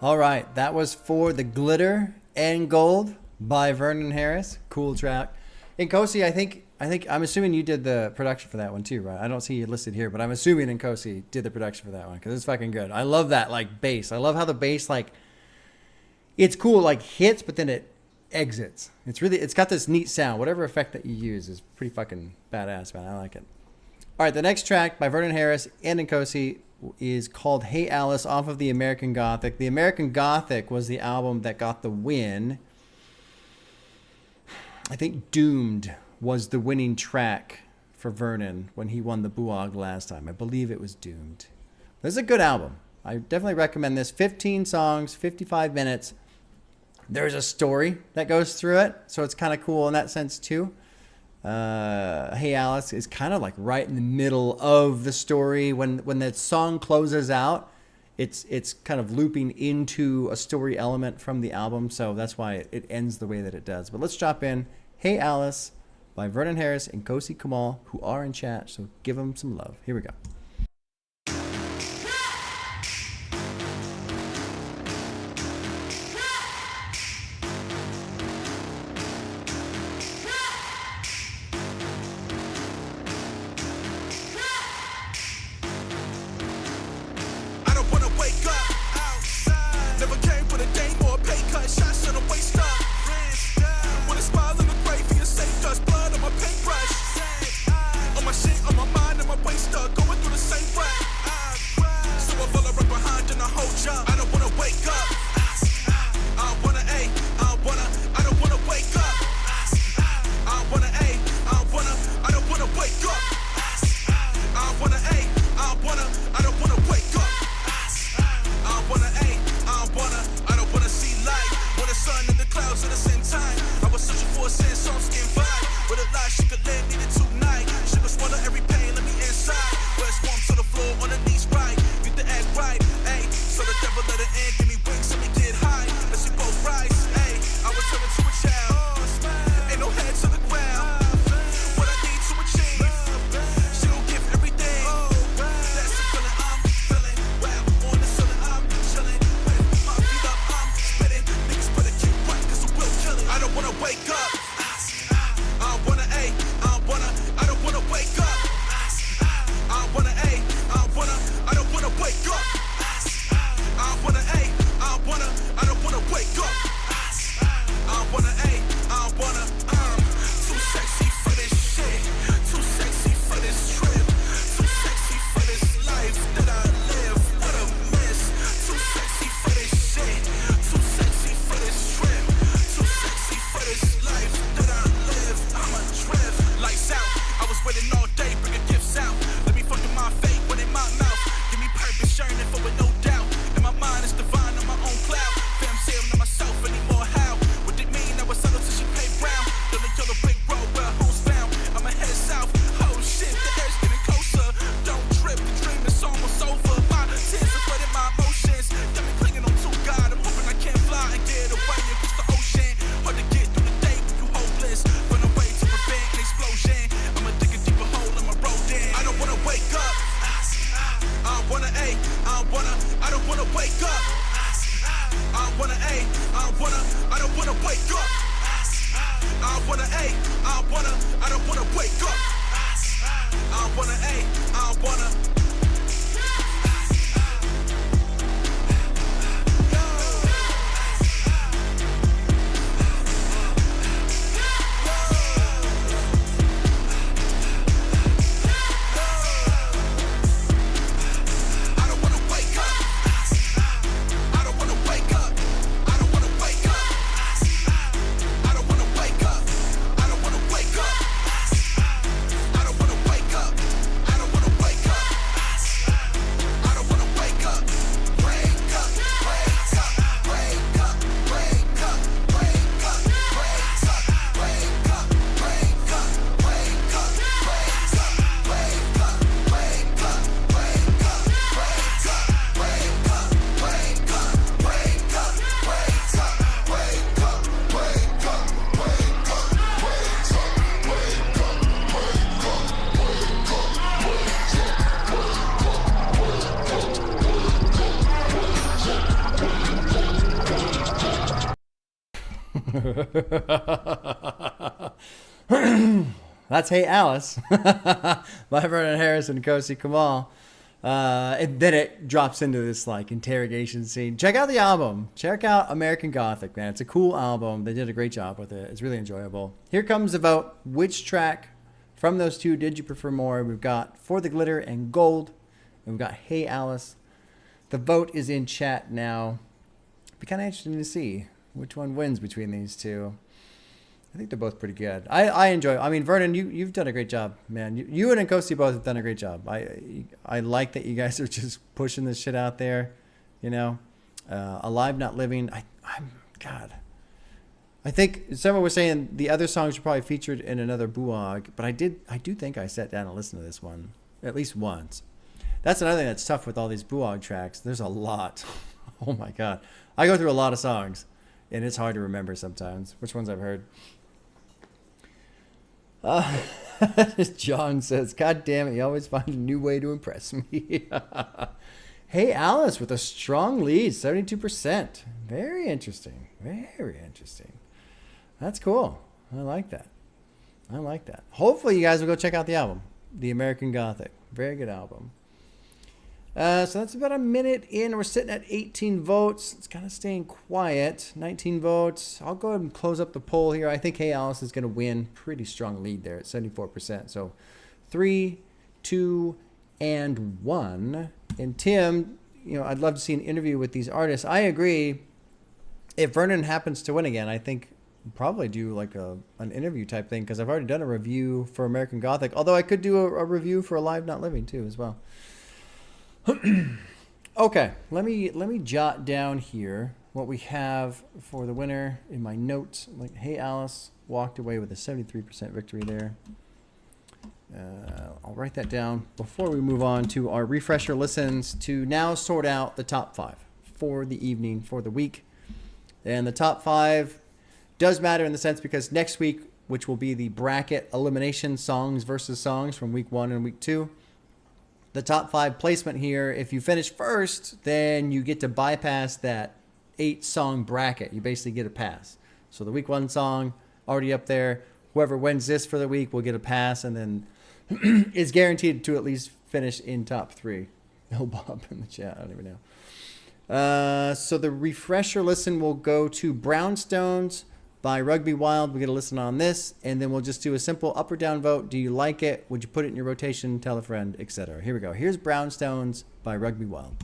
All right, that was For the Glitter and Gold by Vernon Harris. Cool track. Nkosi, I think I'm assuming you did the production for that one too, right? I don't see you listed here, but I'm assuming Nkosi did the production for that one because it's fucking good. I love that like bass. I love how the bass like it's cool, like hits, but then it exits. It's got this neat sound. Whatever effect that you use is pretty fucking badass, man. I like it. All right, the next track by Vernon Harris and Nkosi is called Hey Alice off of The American Gothic. The American Gothic was the album that got the win. I think Doomed was the winning track for Vernon when he won the Buog last time. I believe it was Doomed. This is a good album. I definitely recommend this. 15 songs, 55 minutes. There's a story that goes through it, so it's kind of cool in that sense too. Hey Alice is kind of like right in the middle of the story. When that song closes out, it's kind of looping into a story element from the album, so that's why it ends the way that it does. But let's drop in Hey Alice by Vernon Harris and Nkosi Kamal, who are in chat, so give them some love. Here we go. wanna, ay, I don't wanna wake up. I don't wanna, ay, I don't wanna. That's Hey Alice by Vernon Harris and Kosi Kamal. And then it drops into this like interrogation scene. Check out the album. Check out American Gothic, man. It's a cool album. They did a great job with it. It's really enjoyable. Here comes the vote. Which track from those two did you prefer more? We've got For the Glitter and Gold. And we've got Hey Alice. The vote is in chat now. It'd be kind of interesting to see which one wins between these two. I think they're both pretty good. I enjoy. I mean, Vernon, you've done a great job, man. You and Nkosi both have done a great job. I like that you guys are just pushing this shit out there. You know, Alive Not Living. God. I think someone was saying the other songs were probably featured in another buog, but I do think I sat down and listened to this one at least once. That's another thing that's tough with all these buog tracks. There's a lot. Oh my God, I go through a lot of songs, and it's hard to remember sometimes which ones I've heard. John says, God damn it, you always find a new way to impress me. Hey Alice with a strong lead, 72%. Very interesting. Very interesting. That's cool. I like that. Hopefully you guys will go check out the album, The American Gothic. Very good album. So that's about a minute in. We're sitting at 18 votes. It's kind of staying quiet. 19 votes. I'll go ahead and close up the poll here. I think Hey Alice is going to win. Pretty strong lead there at 74%. So 3, 2, and 1. And Tim, I'd love to see an interview with these artists. I agree. If Vernon happens to win again, I think we'll probably do like an interview type thing, because I've already done a review for American Gothic. Although I could do a review for Alive Not Living too as well. Okay, let me jot down here what we have for the winner in my notes. Like, Hey Alice walked away with a 73% victory there. I'll write that down before we move on to our refresher listens to now sort out the top 5 for the evening, for the week. And the top 5 does matter in the sense because next week, which will be the bracket elimination songs versus songs from week 1 and week 2, the top 5 placement here, if you finish first, then you get to bypass that 8-song bracket. You basically get a pass. So the week 1 song already up there. Whoever wins this for the week will get a pass, and then is guaranteed to at least finish in top 3. No Bob in the chat. I don't even know. So the refresher listen will go to Brownstones by Rugby Wild. We get a listen on this, and then we'll just do a simple up or down vote. Do you like it? Would you put it in your rotation? Tell a friend, etc. Here we go. Here's Brownstones by Rugby Wild.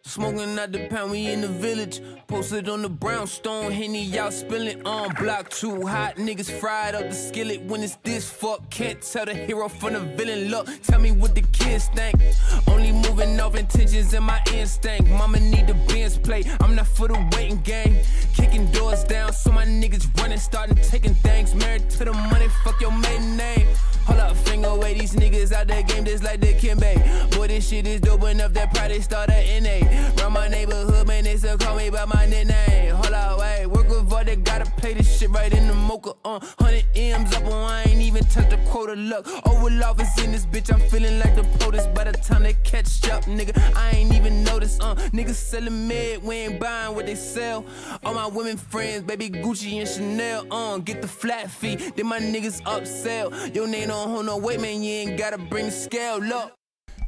Smoking out the pound, we in the village. Posted on the brownstone, Henny out spilling on block 2. Hot niggas fried up the skillet when it's this fuck. Can't tell the hero from the villain. Look, tell me what the kids think. Only moving off intentions in my instinct. Mama need the Benz plate, I'm not for the waiting game. Kicking doors down, so my niggas running, starting taking things. Married to the money, fuck your maiden name. Hold up, finger away, these niggas out the game just like the Kimbe. Boy, this shit is dope enough that probably start a NA. Round my neighborhood, man, they still call me by my nickname. Hold up, wait, work with all they gotta play this shit right in the mocha. 100 M's up on, I ain't even touch the quota. Look, Oval Office in this bitch, I'm feeling like the POTUS. By the time they catch up, nigga, I ain't even noticed. Niggas selling mid, we ain't buying what they sell. All my women friends, baby Gucci and Chanel. Get the flat fee, then my niggas upsell. Your name don't hold no weight, man, you ain't gotta bring the scale. Look.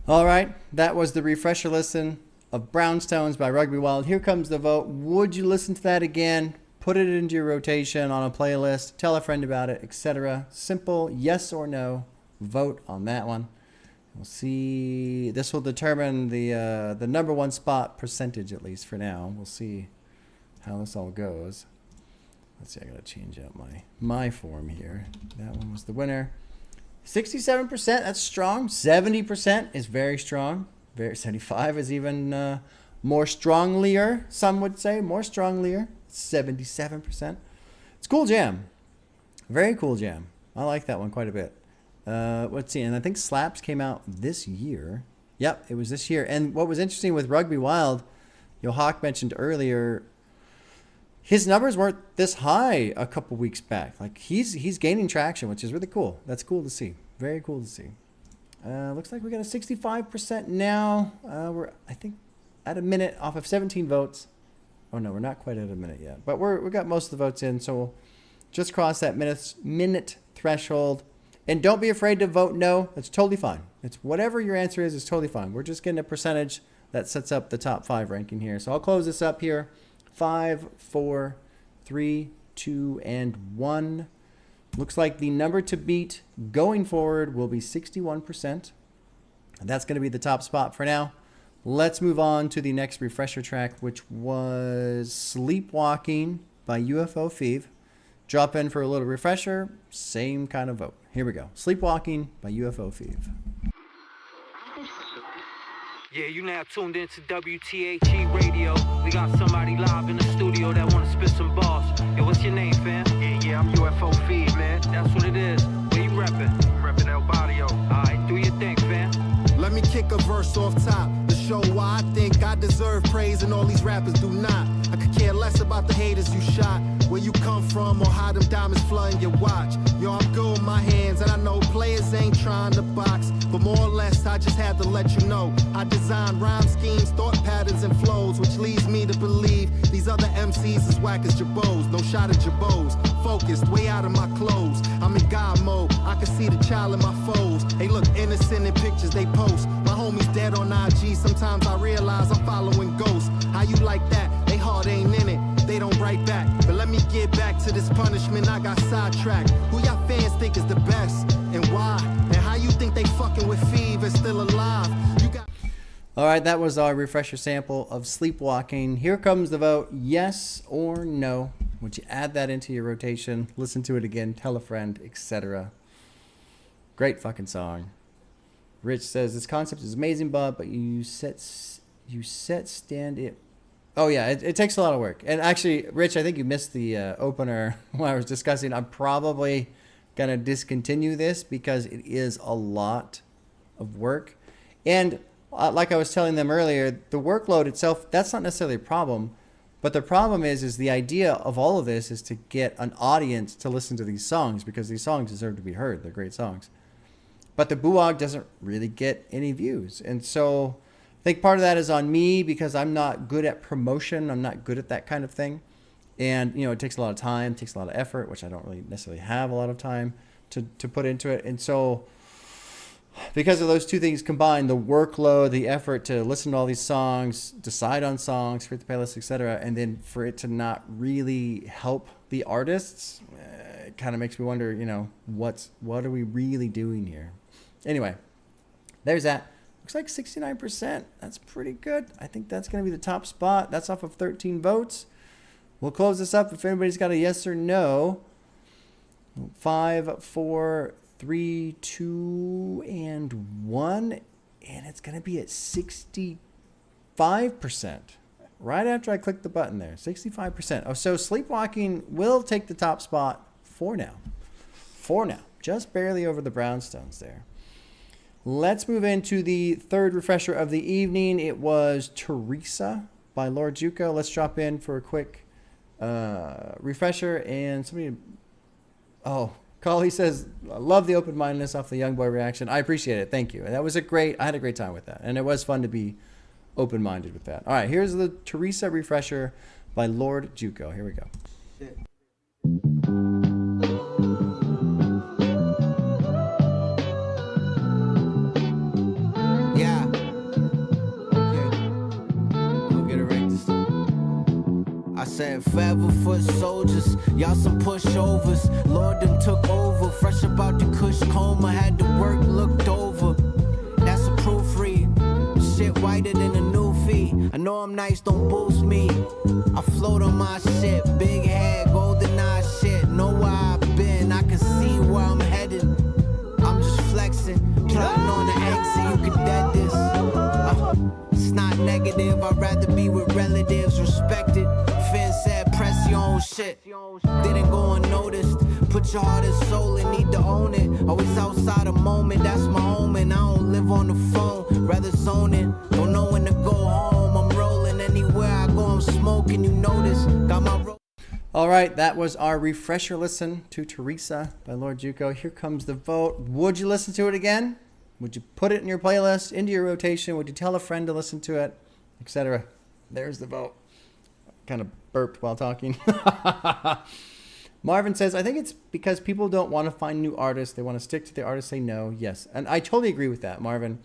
All right, that was the refresher listen of Brownstones by Rugby Wild. Here comes the vote. Would you listen to that again? Put it into your rotation on a playlist. Tell a friend about it, etc. Simple yes or no. Vote on that one. We'll see. This will determine the number one spot percentage, at least for now. We'll see how this all goes. Let's see. I gotta change out my form here. That one was the winner. 67%. That's strong. 70% is very strong. 75 is even more stronglier. Some would say more stronglier. 77%. It's a cool jam. Very cool jam. I like that one quite a bit. Let's see. And I think Slaps came out this year. Yep, it was this year. And what was interesting with Rugby Wild, Hawk mentioned earlier, his numbers weren't this high a couple weeks back. Like he's gaining traction, which is really cool. That's cool to see. Very cool to see. Looks like we got a 65% now. We're, I think, at a minute off of 17 votes. Oh no, we're not quite at a minute yet, but we got most of the votes in, so we'll just cross that minute threshold. And don't be afraid to vote no. That's totally fine. It's whatever your answer is totally fine. We're just getting a percentage that sets up the top 5 ranking here. So I'll close this up here. 5, 4, 3, 2, and 1. Looks like the number to beat going forward will be 61%. And that's going to be the top spot for now. Let's move on to the next refresher track, which was Sleepwalking by UFO Thief. Drop in for a little refresher. Same kind of vote. Here we go. Sleepwalking by UFO Thief. Yeah, you now tuned into WTHE Radio. We got somebody live in the studio that wanna spit some bars. Yo, what's your name, fam? Yeah, I'm UFO Thief, man. That's what it is. Where you reppin'? I'm reppin' El Barrio. Alright, do your thing, fam. Let me kick a verse off top to show why I think I deserve praise and all these rappers do not. I could care less about the haters you shot, where you come from, or how them diamonds flooding your watch. Yo, I'm good with my hands, and I know players ain't trying to box, but more or less, I just had to let you know. I design rhyme schemes, thought patterns, and flows, which leads me to believe these other MCs is whack as Jabos. No shot at Jabos, focused, way out of my clothes. I'm in God mode, I can see the child in my foes. They look innocent in pictures they post. My homies dead on IG, sometimes I realize I'm following ghosts. How you like that? They heart ain't in it, they don't write back. But let me get back to this punishment, I got sidetracked. Who y'all fans think is the best, and why? And how you think they fucking with Fever still alive? You got... All right, that was our refresher sample of Sleepwalking. Here comes the vote, yes or no. Would you add that into your rotation? Listen to it again, tell a friend, etc. Great fucking song. Rich says, this concept is amazing, Bob, but you set stand it. Oh, yeah, it takes a lot of work. And actually, Rich, I think you missed the opener when I was discussing. I'm probably going to discontinue this because it is a lot of work. And like I was telling them earlier, the workload itself, that's not necessarily a problem. But the problem is the idea of all of this is to get an audience to listen to these songs because these songs deserve to be heard. They're great songs. But the Buwog doesn't really get any views. And so I think part of that is on me because I'm not good at promotion. I'm not good at that kind of thing. And, it takes a lot of time, it takes a lot of effort, which I don't really necessarily have a lot of time to put into it. And so because of those two things combined, the workload, the effort to listen to all these songs, decide on songs, create the playlist, etc., and then for it to not really help the artists, it kind of makes me wonder, what are we really doing here? Anyway, there's that. Looks like 69%. That's pretty good. I think that's going to be the top spot. That's off of 13 votes. We'll close this up if anybody's got a yes or no. 5, 4, 3, 2, and 1. And it's going to be at 65%. Right after I click the button there. 65%. Oh, so Sleepwalking will take the top spot for now. Just barely over the Brownstones there. Let's move into the third refresher of the evening. It was Teresa by Lord Juco. Let's drop in for a quick refresher. And somebody... Oh, Collie says, I love the open-mindedness off the young boy reaction. I appreciate it. Thank you. And I had a great time with that. And it was fun to be open-minded with that. All right, here's the Teresa refresher by Lord Juco. Here we go. Yeah. Okay. We'll get it right this time. I said forever foot soldiers, y'all some pushovers. Lord them took over, fresh about the Kush coma, had the work looked over. That's a proofread. Shit whiter than a new fee. I know I'm nice, don't boost me. I float on my shit, big head, golden eye shit. Know where I've been, I can see where I'm headed. I'm just flexing, plotting on the exit. You can dead this. It's not negative, I'd rather be with relatives, respected. Finn said, press your own shit. Didn't go unnoticed. Put your heart and soul and need to own it. Always outside a moment, that's my home. And I don't live on the phone, rather zone it. Don't know when to go home. I'm rolling anywhere I go, I'm smoking, you notice. Got my All right, that was our refresher listen to Teresa by Lord Juco. Here comes the vote. Would you listen to it again? Would you put it in your playlist, into your rotation? Would you tell a friend to listen to it, etc.? There's the vote. Kind of burped while talking. Marvin says, I think it's because people don't want to find new artists. They want to stick to the artists they know. Yes, and I totally agree with that, Marvin.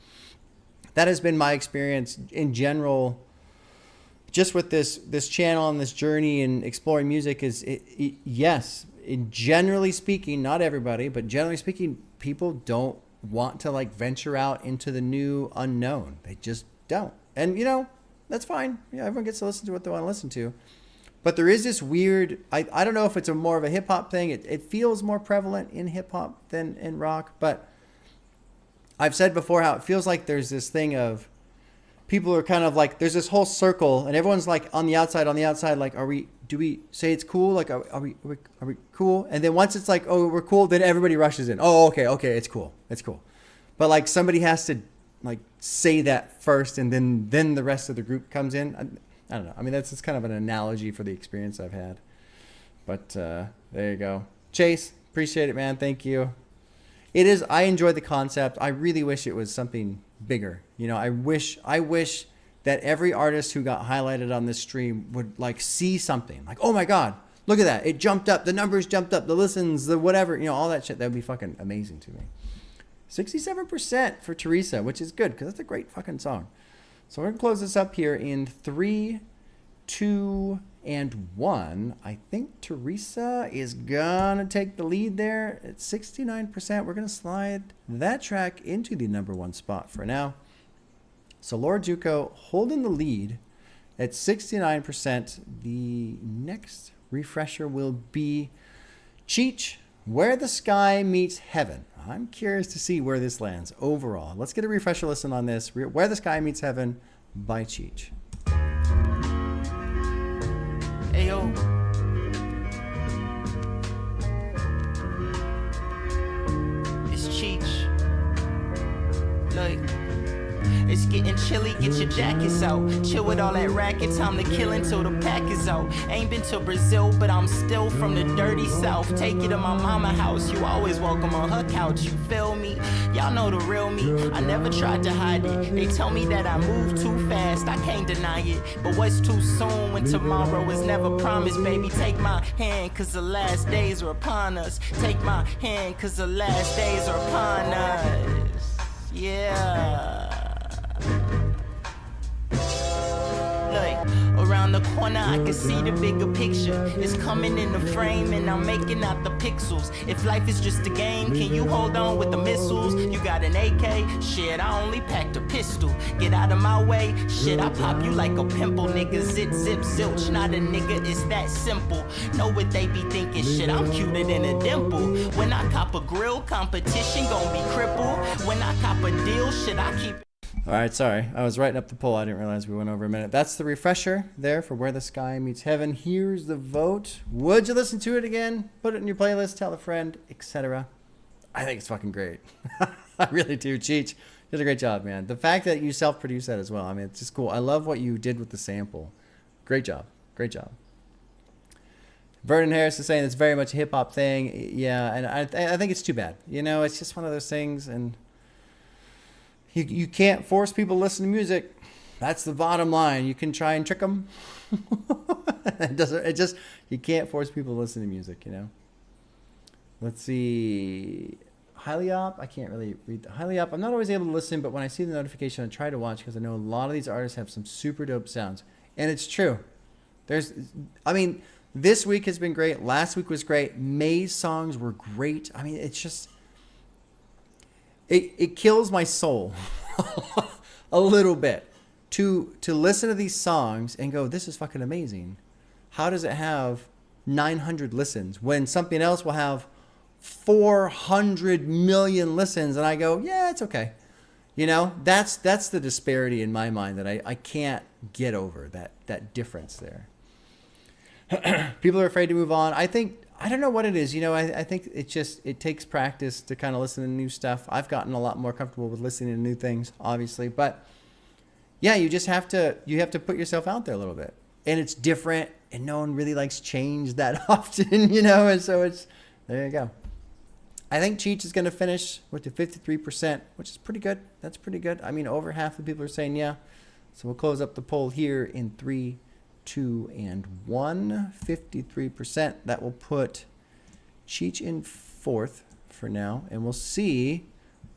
That has been my experience in general, just with this channel and this journey and exploring music. Yes, generally speaking, not everybody, but generally speaking, people don't want to like venture out into the new unknown. They just don't. And that's fine. Yeah, everyone gets to listen to what they want to listen to. But there is this weird, I don't know if it's more of a hip hop thing. It feels more prevalent in hip hop than in rock. But I've said before how it feels like there's this thing of people are kind of like, there's this whole circle and everyone's like on the outside, like, do we say it's cool? Like, are we cool? And then once it's like, oh, we're cool, then everybody rushes in. Oh, okay, it's cool. But like somebody has to like say that first and then the rest of the group comes in. I don't know. I mean, that's just kind of an analogy for the experience I've had. But there you go. Chase, appreciate it, man. Thank you. I enjoy the concept. I really wish it was something bigger. I wish that every artist who got highlighted on this stream would like see something. Like, oh my God, look at that. It jumped up. The numbers jumped up. The listens, the whatever, all that shit. That would be fucking amazing to me. 67% for Teresa, which is good because that's a great fucking song. So we're going to close this up here in 3, 2, and 1. I think Teresa is going to take the lead there at 69%. We're going to slide that track into the number 1 spot for now. So Lord Juco holding the lead at 69%. The next refresher will be Cheech, Where the Sky Meets Heaven. I'm curious to see where this lands overall. Let's get a refresher listen on this. Where the Sky Meets Heaven by Cheech. Hey, yo. It's Cheech. Look. It's getting chilly, get your jackets out. Chill with all that racket, time to kill until the pack is out. Ain't been to Brazil, but I'm still from the dirty south. Take you to my mama house, you always welcome on her couch, you feel me? Y'all know the real me, I never tried to hide it. They tell me that I move too fast, I can't deny it. But what's too soon when tomorrow is never promised? Baby, take my hand, cause the last days are upon us. Take my hand, cause the last days are upon us. Yeah. Look, around the corner I can see the bigger picture. It's coming in the frame and I'm making out the pixels. If life is just a game, can you hold on with the missiles? You got an AK? Shit, I only packed a pistol. Get out of my way, shit, I pop you like a pimple. Nigga, zip, zilch, not a nigga, it's that simple. Know what they be thinking, shit, I'm cuter than a dimple. When I cop a grill, competition gon' be crippled. When I cop a deal, shit, I keep it. All right, sorry. I was writing up the poll. I didn't realize we went over a minute. That's the refresher there for Where the Sky Meets Heaven. Here's the vote. Would you listen to it again? Put it in your playlist, tell a friend, etc. I think it's fucking great. I really do. Cheech, you did a great job, man. The fact that you self-produced that as well, I mean, it's just cool. I love what you did with the sample. Great job. Great job. Vernon Harris is saying it's very much a hip hop thing. Yeah, and I think it's too bad. You know, it's just one of those things, and you can't force people to listen to music. That's the bottom line. You can try and trick them. You can't force people to listen to music, you know. Let's see. Hyliop, I can't really read the Hyliop. I'm not always able to listen, but when I see the notification, I try to watch because I know a lot of these artists have some super dope sounds. And it's true. This week has been great. Last week was great. May's songs were great. I mean, it's just, it kills my soul a little bit to listen to these songs and go, this is fucking amazing. How does it have 900 listens when something else will have 400 million listens? And I go, yeah, it's okay. You know, that's the disparity in my mind that I can't get over, that difference there. People are afraid to move on. I don't know what it is. You know, I think it takes practice to kind of listen to new stuff. I've gotten a lot more comfortable with listening to new things, obviously. But yeah, you have to put yourself out there a little bit. And it's different, and no one really likes change that often, you know, and so there you go. I think Cheech is going to finish with the 53%, which is pretty good. That's pretty good. I mean, over half the people are saying yeah. So we'll close up the poll here in 3, 2, and 1. 53%. That will put Cheech in 4th for now, and we'll see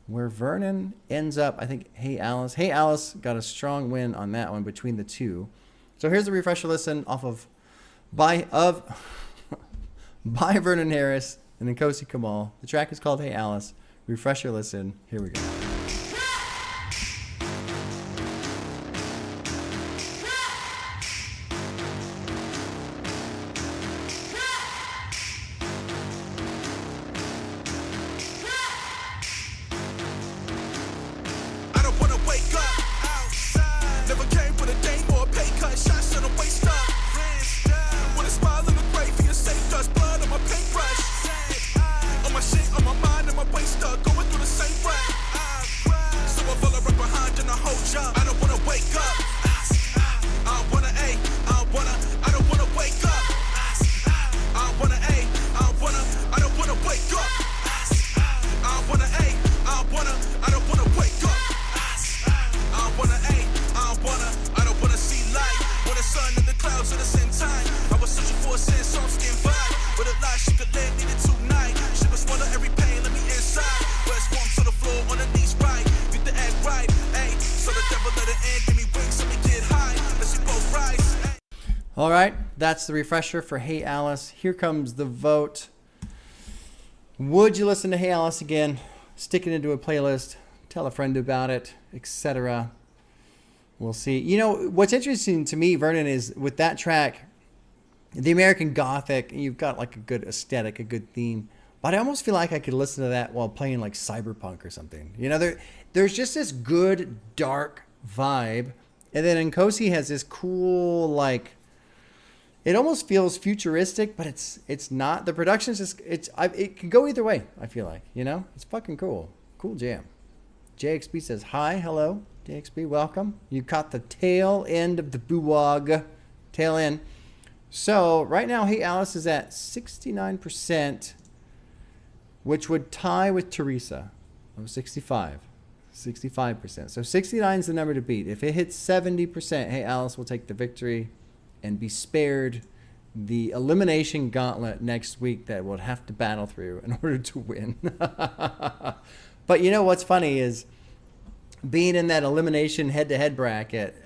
where Vernon ends up. I think Hey Alice got a strong win on that one between the two. So here's the refresher listen off of by Vernon Harris and Nkosi Kamal. The track is called Hey Alice. Refresher listen. Here we go. All right, that's the refresher for Hey Alice. Here comes the vote. Would you listen to Hey Alice again? Stick it into a playlist, tell a friend about it, etc. We'll see. You know, what's interesting to me, Vernon, is with that track, the American Gothic, you've got like a good aesthetic, a good theme. But I almost feel like I could listen to that while playing like cyberpunk or something. You know, there's just this good, dark vibe. And then Nkosi has this cool, like, it almost feels futuristic, but it's not. The production's just, it can go either way, I feel like, you know? It's fucking cool. Cool jam. JXB says, hi, hello. JXB, welcome. You caught the tail end of the buwog. Tail end. So, right now, Hey Alice is at 69%, which would tie with Teresa of 65. 65%. So, 69 is the number to beat. If it hits 70%, Hey Alice will take the victory and be spared the elimination gauntlet next week that we'll have to battle through in order to win. But you know what's funny is being in that elimination head-to-head bracket,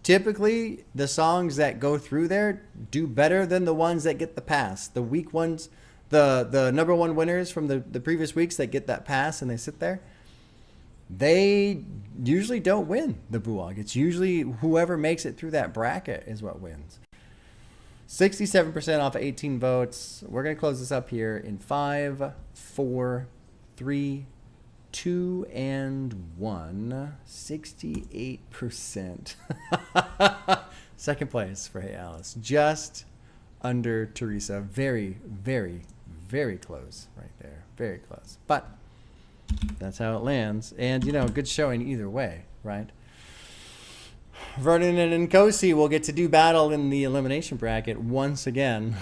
typically the songs that go through there do better than the ones that get the pass. The weak ones, the number one winners from the previous weeks that get that pass and they sit there, they usually don't win the buwog. It's usually whoever makes it through that bracket is what wins. 67% off 18 votes. We're going to close this up here in 5, 4, 3, 2, and 1. 68%. Second place for Hey Alice. Just under Teresa. Very, very, very close right there. Very close. But that's how it lands. And, you know, good showing either way, right? Vernon and Nkosi will get to do battle in the elimination bracket once again.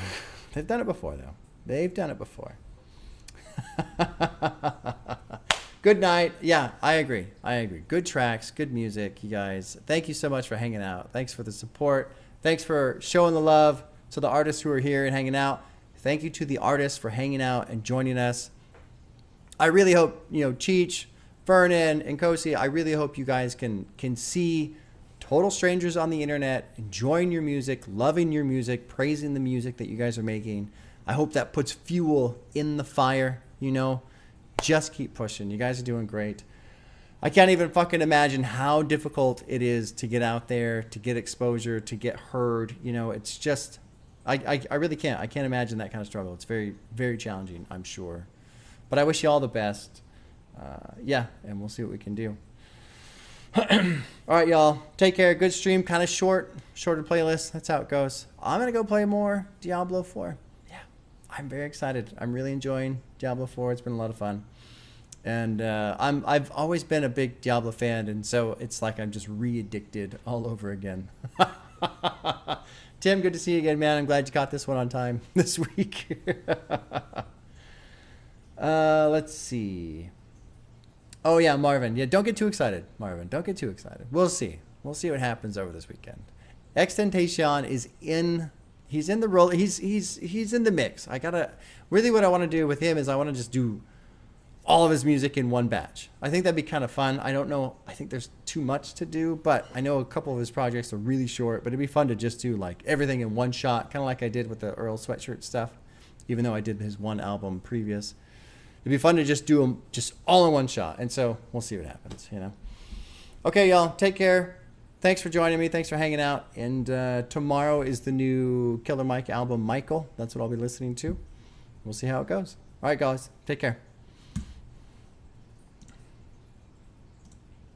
They've done it before, though. They've done it before. Good night. Yeah, I agree. Good tracks, good music, you guys. Thank you so much for hanging out. Thanks for the support. Thanks for showing the love to the artists who are here and hanging out. Thank you to the artists for hanging out and joining us. I really hope, Cheech, Vernon, and Kosi, I really hope you guys can see total strangers on the internet, enjoying your music, loving your music, praising the music that you guys are making. I hope that puts fuel in the fire, Just keep pushing. You guys are doing great. I can't even fucking imagine how difficult it is to get out there, to get exposure, to get heard. It's just, I really can't. I can't imagine that kind of struggle. It's very, very challenging, I'm sure. But I wish you all the best. And we'll see what we can do. All right, y'all. Take care. Good stream. Kind of shorter playlist. That's how it goes. I'm going to go play more Diablo 4. I'm very excited. I'm really enjoying Diablo 4. It's been a lot of fun. And I've always been a big Diablo fan, and so it's like I'm just re-addicted all over again. Tim, good to see you again, man. I'm glad you caught this one on time this week. Let's see. Oh, yeah, Marvin. Yeah, don't get too excited, Marvin. Don't get too excited. We'll see. We'll see what happens over this weekend. Extentation is in... He's in the role. He's in the mix. Really what I want to do with him is I want to just do all of his music in one batch. I think that'd be kind of fun. I don't know. I think there's too much to do, but I know a couple of his projects are really short, but it'd be fun to just do like everything in one shot, kind of like I did with the Earl Sweatshirt stuff, even though I did his one album previous. It'd be fun to just do them just all in one shot. And so we'll see what happens, Okay, y'all. Take care. Thanks for joining me. Thanks for hanging out. And tomorrow is the new Killer Mike album, Michael. That's what I'll be listening to. We'll see how it goes. All right, guys. Take care.